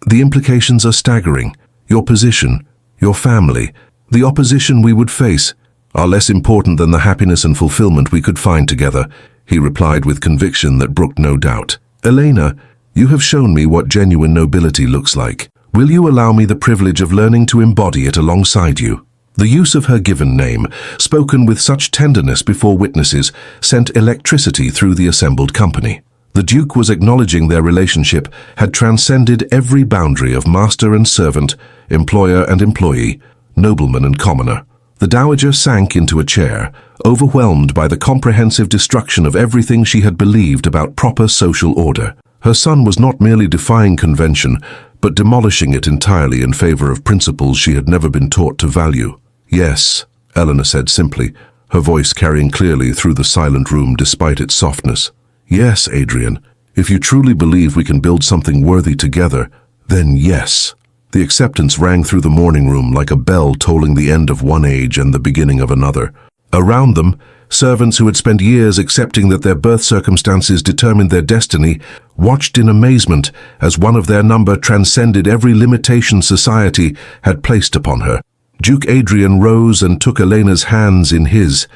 the implications are staggering. Your position, your family, the opposition we would face are less important than the happiness and fulfillment we could find together," he replied with conviction that brooked no doubt. "Elena, you have shown me what genuine nobility looks like. Will you allow me the privilege of learning to embody it alongside you?" The use of her given name, spoken with such tenderness before witnesses, sent electricity through the assembled company. The Duke was acknowledging their relationship had transcended every boundary of master and servant, employer and employee, nobleman and commoner. The dowager sank into a chair, overwhelmed by the comprehensive destruction of everything she had believed about proper social order. Her son was not merely defying convention, but demolishing it entirely in favor of principles she had never been taught to value. "Yes," Eleanor said simply, her voice carrying clearly through the silent room despite its softness. "Yes, Adrian, if you truly believe we can build something worthy together, then yes." The acceptance rang through the morning room like a bell tolling the end of one age and the beginning of another. Around them, servants who had spent years accepting that their birth circumstances determined their destiny watched in amazement as one of their number transcended every limitation society had placed upon her. Duke Adrian rose and took Elena's hands in his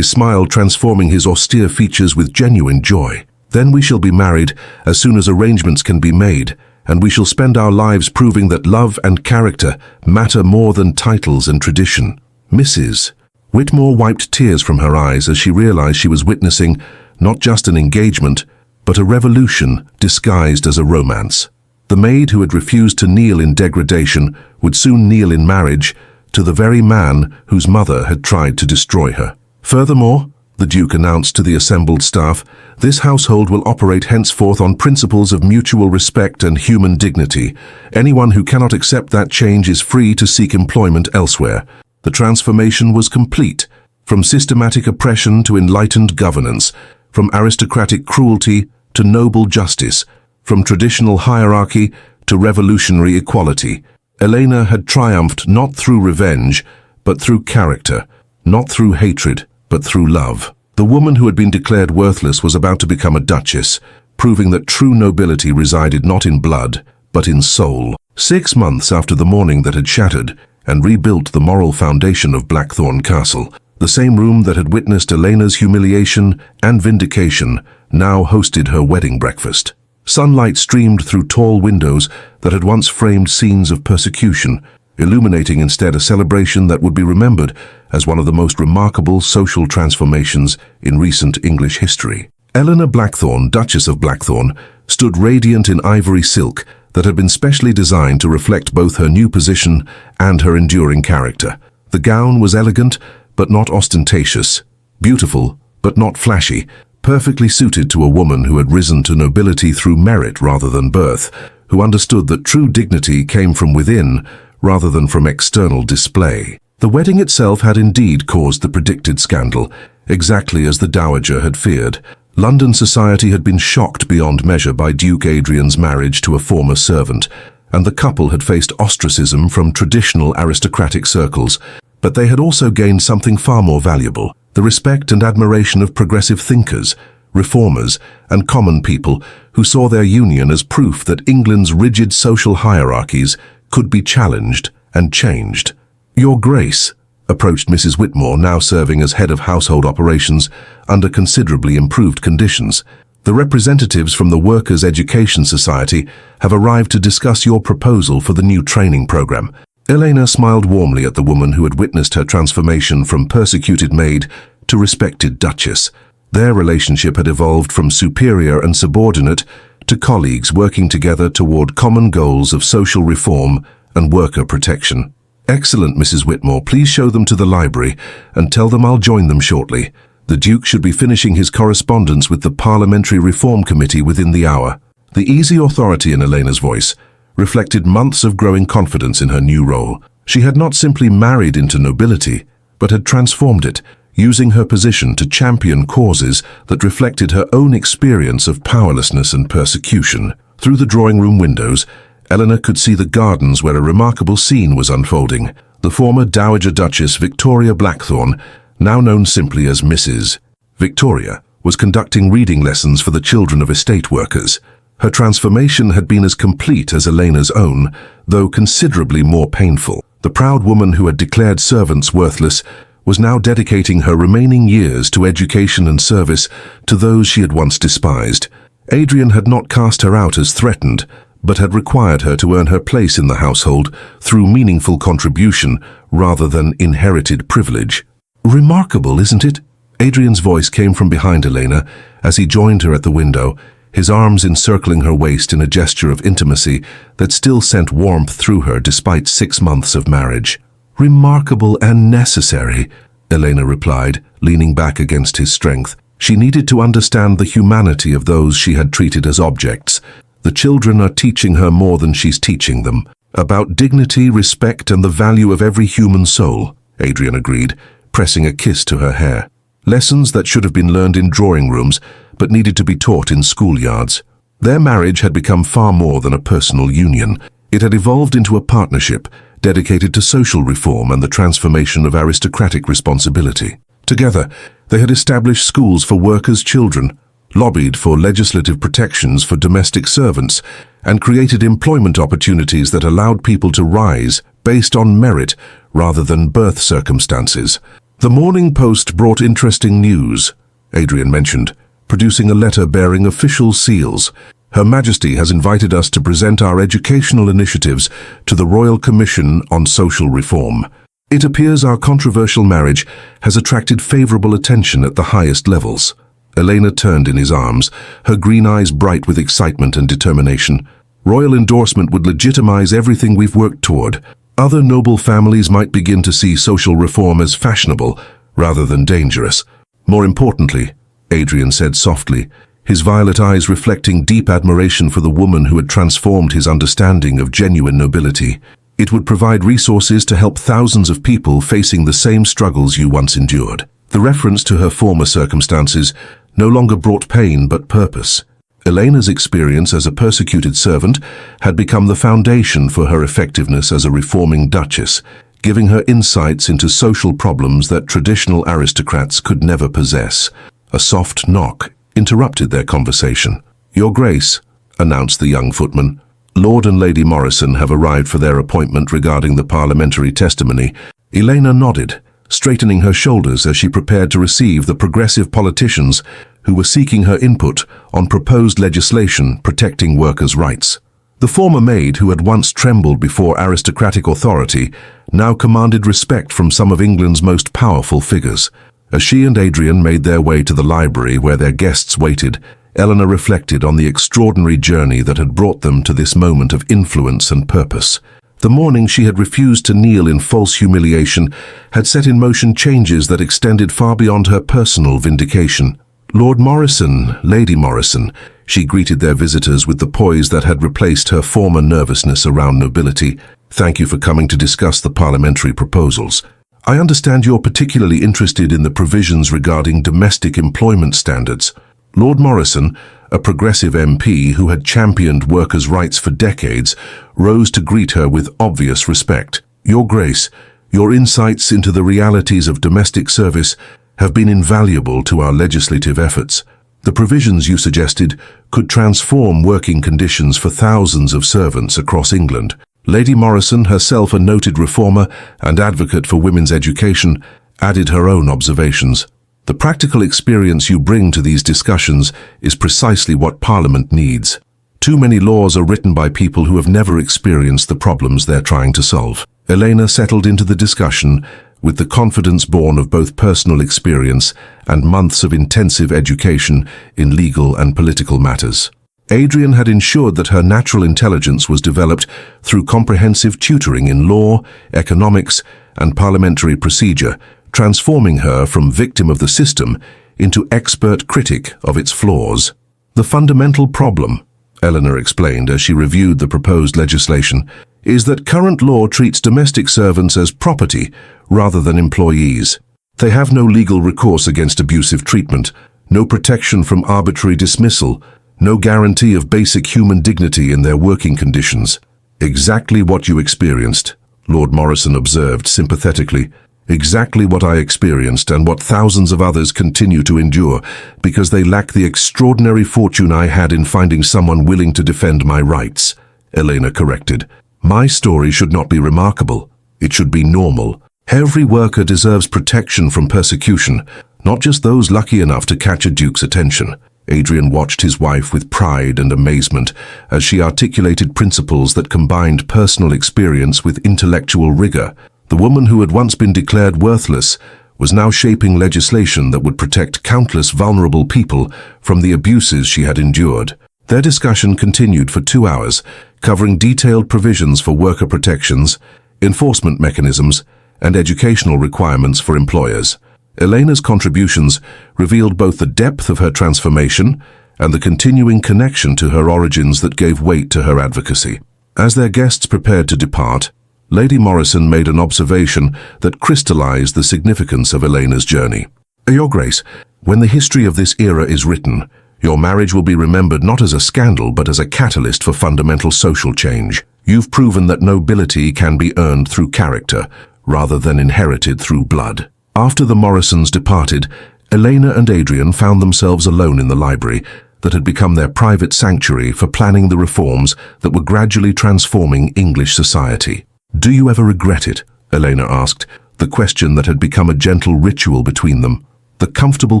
smile transforming his austere features with genuine joy. "Then we shall be married as soon as arrangements can be made, and we shall spend our lives proving that love and character matter more than titles and tradition." Mrs. Whitmore wiped tears from her eyes as she realized she was witnessing not just an engagement, but a revolution disguised as a romance. The maid who had refused to kneel in degradation would soon kneel in marriage to the very man whose mother had tried to destroy her. Furthermore, the Duke announced to the assembled staff, this household will operate henceforth on principles of mutual respect and human dignity. Anyone who cannot accept that change is free to seek employment elsewhere. The transformation was complete, from systematic oppression to enlightened governance, from aristocratic cruelty to noble justice, from traditional hierarchy to revolutionary equality. Elena had triumphed not through revenge, but through character, not through hatred, but through love. The woman who had been declared worthless was about to become a duchess, proving that true nobility resided not in blood, but in soul. 6 months after the morning that had shattered and rebuilt the moral foundation of Blackthorn Castle, the same room that had witnessed Elena's humiliation and vindication now hosted her wedding breakfast. Sunlight streamed through tall windows that had once framed scenes of persecution, illuminating instead a celebration that would be remembered as one of the most remarkable social transformations in recent English history. Eleanor Blackthorn, Duchess of Blackthorn, stood radiant in ivory silk that had been specially designed to reflect both her new position and her enduring character. The gown was elegant but not ostentatious, beautiful but not flashy, perfectly suited to a woman who had risen to nobility through merit rather than birth, who understood that true dignity came from within rather than from external display. The wedding itself had indeed caused the predicted scandal, exactly as the dowager had feared. London society had been shocked beyond measure by Duke Adrian's marriage to a former servant, and the couple had faced ostracism from traditional aristocratic circles. But they had also gained something far more valuable: the respect and admiration of progressive thinkers, reformers, and common people who saw their union as proof that England's rigid social hierarchies could be challenged and changed. "Your Grace," approached Mrs. Whitmore, now serving as head of household operations under considerably improved conditions. "The representatives from the Workers' Education Society have arrived to discuss your proposal for the new training program." Elena smiled warmly at the woman who had witnessed her transformation from persecuted maid to respected duchess. Their relationship had evolved from superior and subordinate to colleagues working together toward common goals of social reform and worker protection. "Excellent, Mrs. Whitmore. Please show them to the library and tell them I'll join them shortly. The Duke should be finishing his correspondence with the Parliamentary Reform Committee within the hour." The easy authority in Elena's voice reflected months of growing confidence in her new role. She had not simply married into nobility, but had transformed it, using her position to champion causes that reflected her own experience of powerlessness and persecution. Through the drawing room windows, Eleanor could see the gardens where a remarkable scene was unfolding. The former Dowager Duchess Victoria Blackthorn, now known simply as Mrs. Victoria, was conducting reading lessons for the children of estate workers. Her transformation had been as complete as Elena's own, though considerably more painful. The proud woman who had declared servants worthless was now dedicating her remaining years to education and service to those she had once despised. Adrian had not cast her out as threatened, but had required her to earn her place in the household through meaningful contribution rather than inherited privilege. "Remarkable, isn't it?" Adrian's voice came from behind Elena as he joined her at the window, his arms encircling her waist in a gesture of intimacy that still sent warmth through her despite 6 months of marriage. Remarkable and necessary, Elena replied, leaning back against his strength. She needed to understand the humanity of those she had treated as objects. The children are teaching her more than she's teaching them. About dignity, respect, and the value of every human soul, Adrian agreed, pressing a kiss to her hair. Lessons that should have been learned in drawing rooms, but needed to be taught in schoolyards. Their marriage had become far more than a personal union. It had evolved into a partnership dedicated to social reform and the transformation of aristocratic responsibility. Together, they had established schools for workers' children, lobbied for legislative protections for domestic servants, and created employment opportunities that allowed people to rise based on merit rather than birth circumstances. The Morning Post brought interesting news, Adrian mentioned, producing a letter bearing official seals. Her Majesty has invited us to present our educational initiatives to the Royal Commission on Social Reform. It appears our controversial marriage has attracted favorable attention at the highest levels. Elena turned in his arms, her green eyes bright with excitement and determination. Royal endorsement would legitimize everything we've worked toward. Other noble families might begin to see social reform as fashionable rather than dangerous. More importantly, Adrian said softly, his violet eyes reflecting deep admiration for the woman who had transformed his understanding of genuine nobility. It would provide resources to help thousands of people facing the same struggles you once endured. The reference to her former circumstances no longer brought pain but purpose. Elena's experience as a persecuted servant had become the foundation for her effectiveness as a reforming duchess, giving her insights into social problems that traditional aristocrats could never possess. A soft knock interrupted their conversation. "Your Grace," announced the young footman, "Lord and Lady Morrison have arrived for their appointment regarding the parliamentary testimony." Elena nodded, straightening her shoulders as she prepared to receive the progressive politicians who were seeking her input on proposed legislation protecting workers' rights. The former maid, who had once trembled before aristocratic authority, now commanded respect from some of England's most powerful figures. As she and Adrian made their way to the library where their guests waited, Eleanor reflected on the extraordinary journey that had brought them to this moment of influence and purpose. The morning she had refused to kneel in false humiliation had set in motion changes that extended far beyond her personal vindication. "Lord Morrison, Lady Morrison," she greeted their visitors with the poise that had replaced her former nervousness around nobility. "Thank you for coming to discuss the parliamentary proposals. I understand you're particularly interested in the provisions regarding domestic employment standards." Lord Morrison, a progressive MP who had championed workers' rights for decades, rose to greet her with obvious respect. "Your Grace, your insights into the realities of domestic service have been invaluable to our legislative efforts. The provisions you suggested could transform working conditions for thousands of servants across England." Lady Morrison, herself a noted reformer and advocate for women's education, added her own observations. "The practical experience you bring to these discussions is precisely what Parliament needs. Too many laws are written by people who have never experienced the problems they're trying to solve." Elena settled into the discussion with the confidence born of both personal experience and months of intensive education in legal and political matters. Adrian had ensured that her natural intelligence was developed through comprehensive tutoring in law, economics, and parliamentary procedure, transforming her from victim of the system into expert critic of its flaws. "The fundamental problem," Eleanor explained as she reviewed the proposed legislation, "is that current law treats domestic servants as property rather than employees. They have no legal recourse against abusive treatment, no protection from arbitrary dismissal, no guarantee of basic human dignity in their working conditions." "Exactly what you experienced," Lord Morrison observed sympathetically. "Exactly what I experienced and what thousands of others continue to endure because they lack the extraordinary fortune I had in finding someone willing to defend my rights," Elena corrected. "My story should not be remarkable. It should be normal. Every worker deserves protection from persecution, not just those lucky enough to catch a duke's attention." Adrian watched his wife with pride and amazement as she articulated principles that combined personal experience with intellectual rigor. The woman who had once been declared worthless was now shaping legislation that would protect countless vulnerable people from the abuses she had endured. Their discussion continued for 2 hours, covering detailed provisions for worker protections, enforcement mechanisms, and educational requirements for employers. Elena's contributions revealed both the depth of her transformation and the continuing connection to her origins that gave weight to her advocacy. As their guests prepared to depart, Lady Morrison made an observation that crystallized the significance of Elena's journey. "Your Grace, when the history of this era is written, your marriage will be remembered not as a scandal but as a catalyst for fundamental social change. You've proven that nobility can be earned through character, rather than inherited through blood." After the Morrisons departed, Elena and Adrian found themselves alone in the library that had become their private sanctuary for planning the reforms that were gradually transforming English society. "Do you ever regret it?" Elena asked, the question that had become a gentle ritual between them. "The comfortable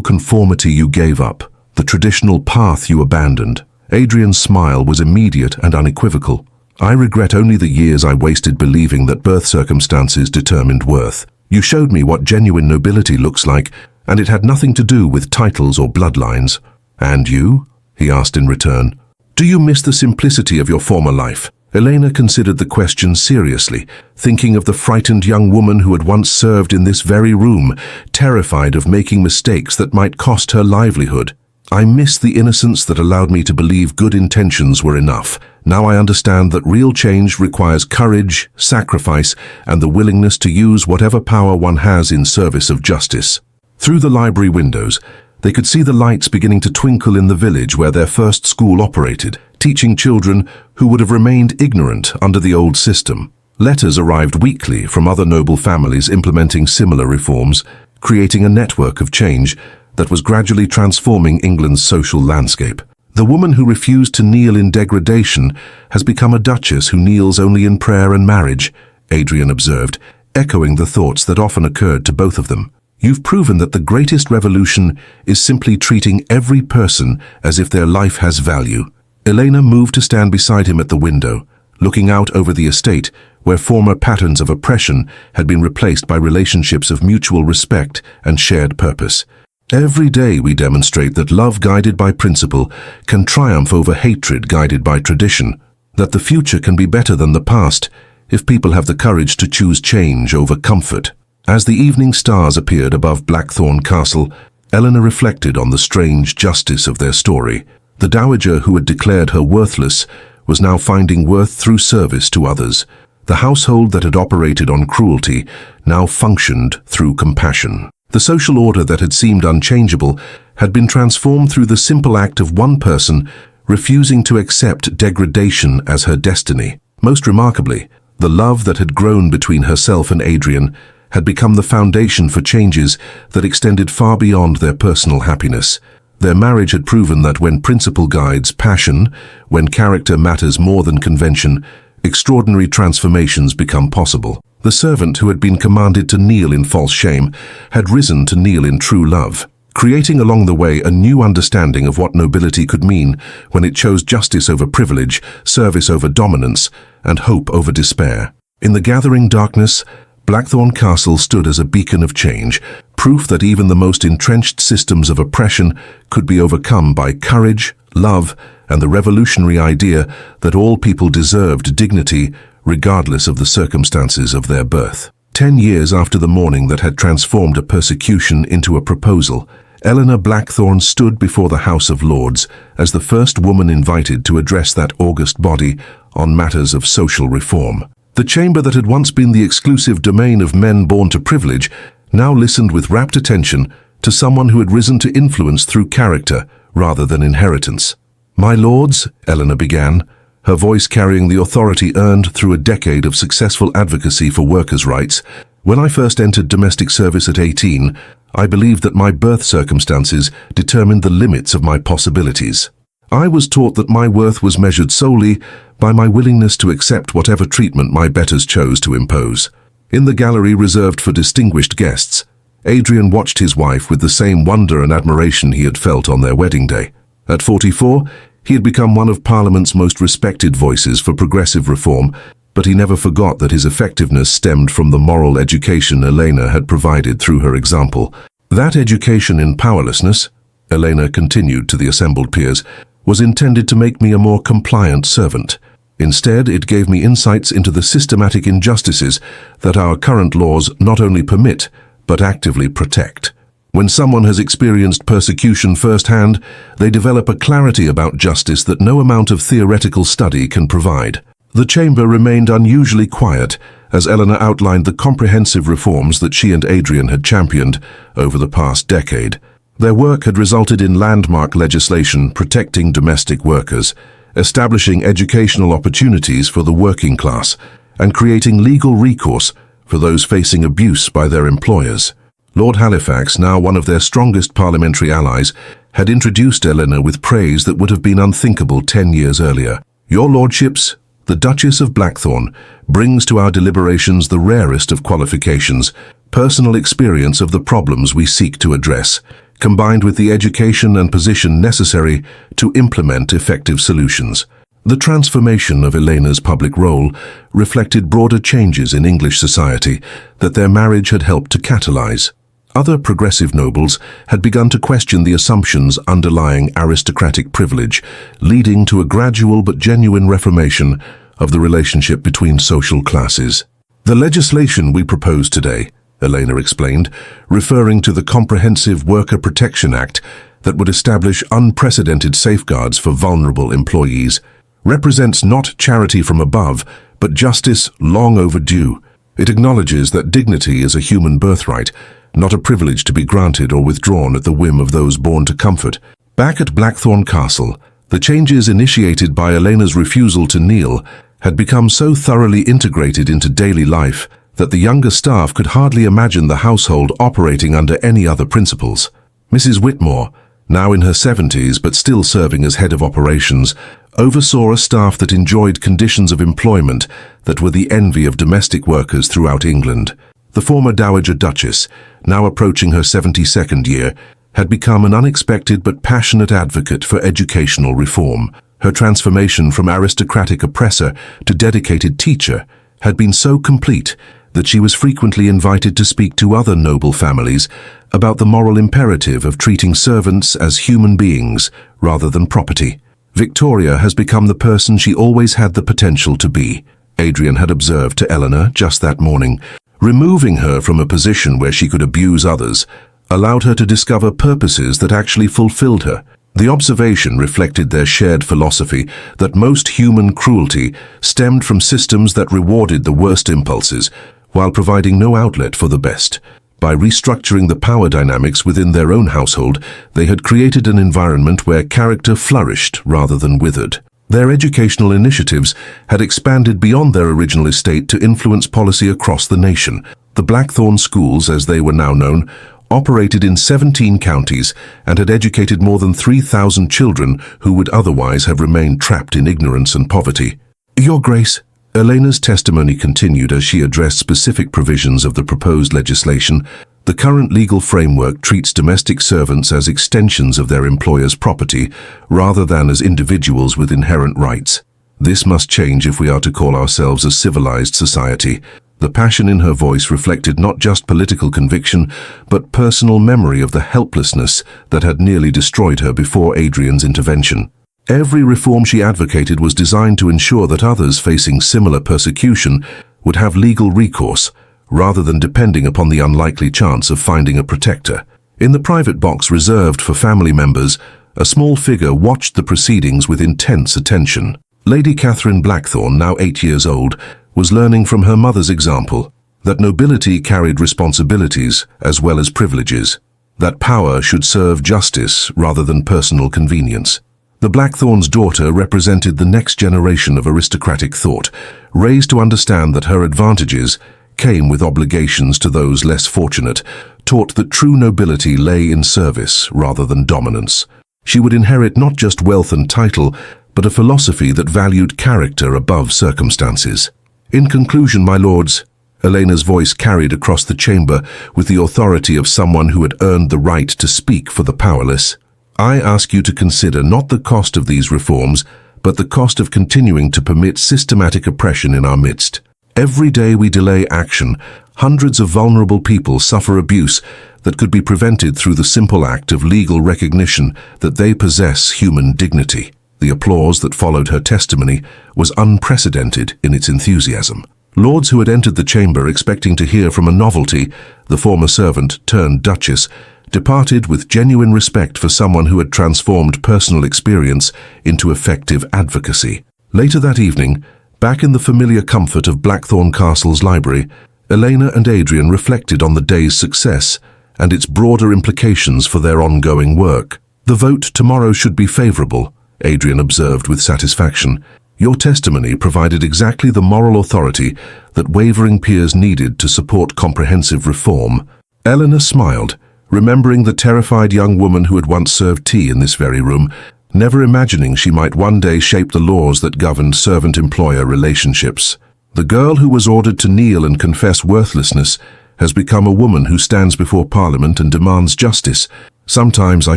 conformity you gave up, the traditional path you abandoned." Adrian's smile was immediate and unequivocal. "I regret only the years I wasted believing that birth circumstances determined worth. You showed me what genuine nobility looks like, and it had nothing to do with titles or bloodlines." "And you?" he asked in return. "Do you miss the simplicity of your former life?" Elena considered the question seriously, thinking of the frightened young woman who had once served in this very room, terrified of making mistakes that might cost her livelihood. "I miss the innocence that allowed me to believe good intentions were enough. Now I understand that real change requires courage, sacrifice, and the willingness to use whatever power one has in service of justice." Through the library windows, they could see the lights beginning to twinkle in the village where their first school operated, teaching children who would have remained ignorant under the old system. Letters arrived weekly from other noble families implementing similar reforms, creating a network of change that was gradually transforming England's social landscape. "The woman who refused to kneel in degradation has become a duchess who kneels only in prayer and marriage," Adrian observed, echoing the thoughts that often occurred to both of them. "You've proven that the greatest revolution is simply treating every person as if their life has value." Elena moved to stand beside him at the window, looking out over the estate where former patterns of oppression had been replaced by relationships of mutual respect and shared purpose. "Every day we demonstrate that love guided by principle can triumph over hatred guided by tradition, that the future can be better than the past if people have the courage to choose change over comfort." As the evening stars appeared above Blackthorn Castle, Eleanor reflected on the strange justice of their story. The dowager who had declared her worthless was now finding worth through service to others. The household that had operated on cruelty now functioned through compassion. The social order that had seemed unchangeable had been transformed through the simple act of one person refusing to accept degradation as her destiny. Most remarkably, the love that had grown between herself and Adrian had become the foundation for changes that extended far beyond their personal happiness. Their marriage had proven that when principle guides passion, when character matters more than convention, extraordinary transformations become possible. The servant who had been commanded to kneel in false shame had risen to kneel in true love, creating along the way a new understanding of what nobility could mean when it chose justice over privilege, service over dominance, and hope over despair. In the gathering darkness, Blackthorn Castle stood as a beacon of change, proof that even the most entrenched systems of oppression could be overcome by courage, love, and the revolutionary idea that all people deserved dignity regardless of the circumstances of their birth. 10 years after the morning that had transformed a persecution into a proposal, Eleanor Blackthorn stood before the House of Lords as the first woman invited to address that august body on matters of social reform. The chamber that had once been the exclusive domain of men born to privilege now listened with rapt attention to someone who had risen to influence through character rather than inheritance. "My lords," Eleanor began, her voice carrying the authority earned through a decade of successful advocacy for workers' rights, "when I first entered domestic service at 18, I believed that my birth circumstances determined the limits of my possibilities. I was taught that my worth was measured solely by my willingness to accept whatever treatment my betters chose to impose." In the gallery reserved for distinguished guests, Adrian watched his wife with the same wonder and admiration he had felt on their wedding day. At 44, he had become one of Parliament's most respected voices for progressive reform, but he never forgot that his effectiveness stemmed from the moral education Elena had provided through her example. "That education in powerlessness," Elena continued to the assembled peers, "was intended to make me a more compliant servant. Instead, it gave me insights into the systematic injustices that our current laws not only permit, but actively protect. When someone has experienced persecution firsthand, they develop a clarity about justice that no amount of theoretical study can provide. The chamber remained unusually quiet as Eleanor outlined the comprehensive reforms that she and Adrian had championed over the past decade. Their work had resulted in landmark legislation protecting domestic workers, establishing educational opportunities for the working class, and creating legal recourse for those facing abuse by their employers. Lord Halifax, now one of their strongest parliamentary allies, had introduced Eleanor with praise that would have been unthinkable 10 years earlier. "Your lordships, the Duchess of Blackthorn, brings to our deliberations the rarest of qualifications, personal experience of the problems we seek to address, combined with the education and position necessary to implement effective solutions." The transformation of Eleanor's public role reflected broader changes in English society that their marriage had helped to catalyze. Other progressive nobles had begun to question the assumptions underlying aristocratic privilege, leading to a gradual but genuine reformation of the relationship between social classes. "The legislation we propose today," Eleanor explained, referring to the Comprehensive Worker Protection Act that would establish unprecedented safeguards for vulnerable employees, represents not charity from above, but justice long overdue. It acknowledges that dignity is a human birthright, not a privilege to be granted or withdrawn at the whim of those born to comfort. Back at Blackthorn Castle, the changes initiated by Eleanor's refusal to kneel had become so thoroughly integrated into daily life that the younger staff could hardly imagine the household operating under any other principles. Mrs. Whitmore, now in her 70s but still serving as head of operations, oversaw a staff that enjoyed conditions of employment that were the envy of domestic workers throughout England. The former Dowager Duchess, now approaching her 72nd year, had become an unexpected but passionate advocate for educational reform. Her transformation from aristocratic oppressor to dedicated teacher had been so complete that she was frequently invited to speak to other noble families about the moral imperative of treating servants as human beings rather than property. "Victoria has become the person she always had the potential to be," Adrian had observed to Eleanor just that morning. Removing her from a position where she could abuse others allowed her to discover purposes that actually fulfilled her. The observation reflected their shared philosophy that most human cruelty stemmed from systems that rewarded the worst impulses while providing no outlet for the best. By restructuring the power dynamics within their own household, they had created an environment where character flourished rather than withered. Their educational initiatives had expanded beyond their original estate to influence policy across the nation. The Blackthorn schools, as they were now known, operated in 17 counties and had educated more than 3,000 children who would otherwise have remained trapped in ignorance and poverty. "Your Grace," Eleanor's testimony continued as she addressed specific provisions of the proposed legislation, "the current legal framework treats domestic servants as extensions of their employer's property rather than as individuals with inherent rights. This must change if we are to call ourselves a civilized society." The passion in her voice reflected not just political conviction, but personal memory of the helplessness that had nearly destroyed her before Adrian's intervention. Every reform she advocated was designed to ensure that others facing similar persecution would have legal recourse, rather than depending upon the unlikely chance of finding a protector. In the private box reserved for family members, a small figure watched the proceedings with intense attention. Lady Catherine Blackthorn, now 8 years old, was learning from her mother's example that nobility carried responsibilities as well as privileges, that power should serve justice rather than personal convenience. The Blackthorn's daughter represented the next generation of aristocratic thought, raised to understand that her advantages came with obligations to those less fortunate, taught that true nobility lay in service rather than dominance. She would inherit not just wealth and title, but a philosophy that valued character above circumstances. "In conclusion, my lords," Eleanor's voice carried across the chamber with the authority of someone who had earned the right to speak for the powerless, "I ask you to consider not the cost of these reforms, but the cost of continuing to permit systematic oppression in our midst. Every day we delay action, hundreds of vulnerable people suffer abuse that could be prevented through the simple act of legal recognition that they possess human dignity. The applause that followed her testimony was unprecedented in its enthusiasm. Lords who had entered the chamber expecting to hear from a novelty, the former servant turned duchess, departed with genuine respect for someone who had transformed personal experience into effective advocacy. Later that evening, back in the familiar comfort of Blackthorn Castle's library, Elena and Adrian reflected on the day's success and its broader implications for their ongoing work. "The vote tomorrow should be favorable," Adrian observed with satisfaction. "Your testimony provided exactly the moral authority that wavering peers needed to support comprehensive reform." Eleanor smiled, remembering the terrified young woman who had once served tea in this very room, never imagining she might one day shape the laws that governed servant-employer relationships. The girl who was ordered to kneel and confess worthlessness has become a woman who stands before Parliament and demands justice. Sometimes I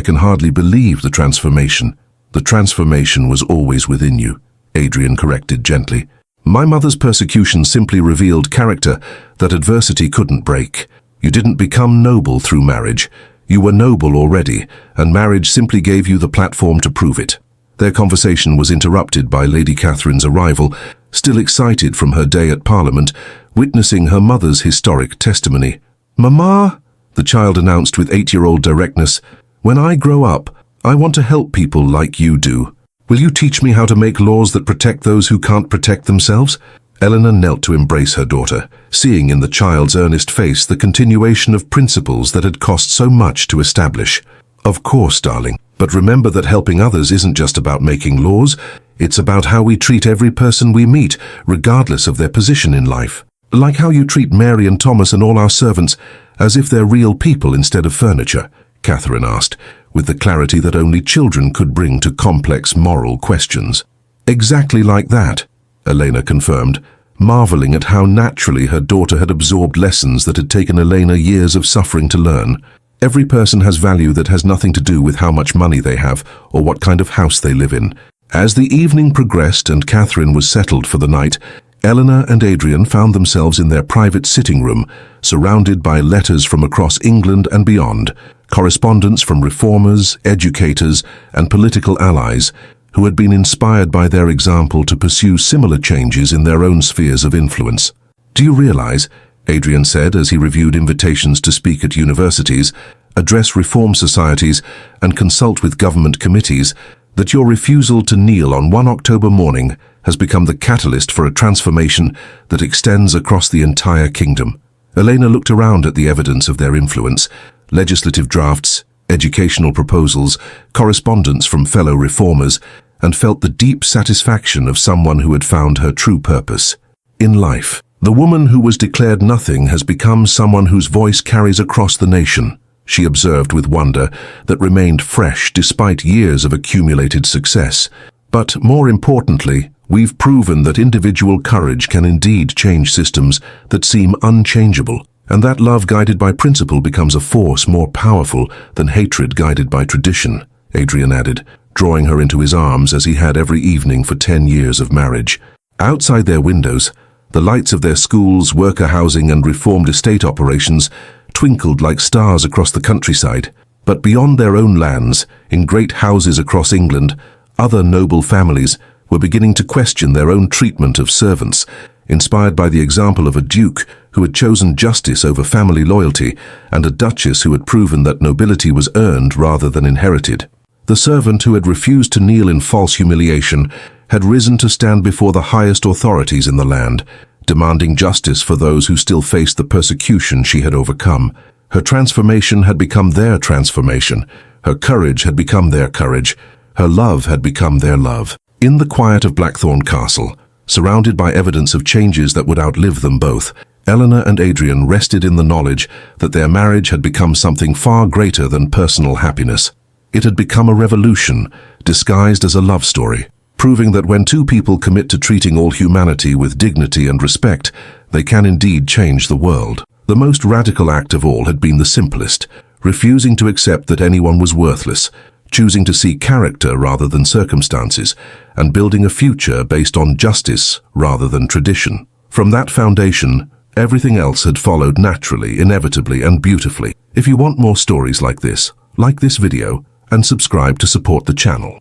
can hardly believe the transformation. "The transformation was always within you," Adrian corrected gently. "My mother's persecution simply revealed character that adversity couldn't break. You didn't become noble through marriage. You were noble already, and marriage simply gave you the platform to prove it." Their conversation was interrupted by Lady Catherine's arrival, still excited from her day at Parliament, witnessing her mother's historic testimony. "Mama," the child announced with 8-year-old directness, "when I grow up, I want to help people like you do. Will you teach me how to make laws that protect those who can't protect themselves?" Eleanor knelt to embrace her daughter, seeing in the child's earnest face the continuation of principles that had cost so much to establish. "Of course, darling, but remember that helping others isn't just about making laws. It's about how we treat every person we meet, regardless of their position in life. Like how you treat Mary and Thomas and all our servants as if they're real people instead of furniture," Catherine asked, with the clarity that only children could bring to complex moral questions. "Exactly like that," Elena confirmed, marveling at how naturally her daughter had absorbed lessons that had taken Elena years of suffering to learn. Every person has value that has nothing to do with how much money they have or what kind of house they live in. As the evening progressed and Catherine was settled for the night, Eleanor and Adrian found themselves in their private sitting room, surrounded by letters from across England and beyond, correspondence from reformers, educators, and political allies who had been inspired by their example to pursue similar changes in their own spheres of influence. "Do you realize," Adrian said as he reviewed invitations to speak at universities, address reform societies, and consult with government committees, that your refusal to kneel on 1 October morning has become the catalyst for a transformation that extends across the entire kingdom?" Elena looked around at the evidence of their influence: legislative drafts, educational proposals, correspondence from fellow reformers, and felt the deep satisfaction of someone who had found her true purpose in life. The woman who was declared nothing has become someone whose voice carries across the nation, she observed with wonder that remained fresh despite years of accumulated success. "But more importantly, we've proven that individual courage can indeed change systems that seem unchangeable, and that love guided by principle becomes a force more powerful than hatred guided by tradition," Adrian added, drawing her into his arms as he had every evening for 10 years of marriage. Outside their windows, the lights of their schools, worker housing, and reformed estate operations twinkled like stars across the countryside. But beyond their own lands, in great houses across England, other noble families were beginning to question their own treatment of servants, inspired by the example of a duke who had chosen justice over family loyalty and a duchess who had proven that nobility was earned rather than inherited. The servant who had refused to kneel in false humiliation had risen to stand before the highest authorities in the land, demanding justice for those who still faced the persecution she had overcome. Her transformation had become their transformation. Her courage had become their courage. Her love had become their love. In the quiet of Blackthorn Castle, surrounded by evidence of changes that would outlive them both, Eleanor and Adrian rested in the knowledge that their marriage had become something far greater than personal happiness. It had become a revolution, disguised as a love story, proving that when two people commit to treating all humanity with dignity and respect, they can indeed change the world. The most radical act of all had been the simplest, refusing to accept that anyone was worthless, choosing to see character rather than circumstances, and building a future based on justice rather than tradition. From that foundation, everything else had followed naturally, inevitably, and beautifully. If you want more stories like this video and subscribe to support the channel.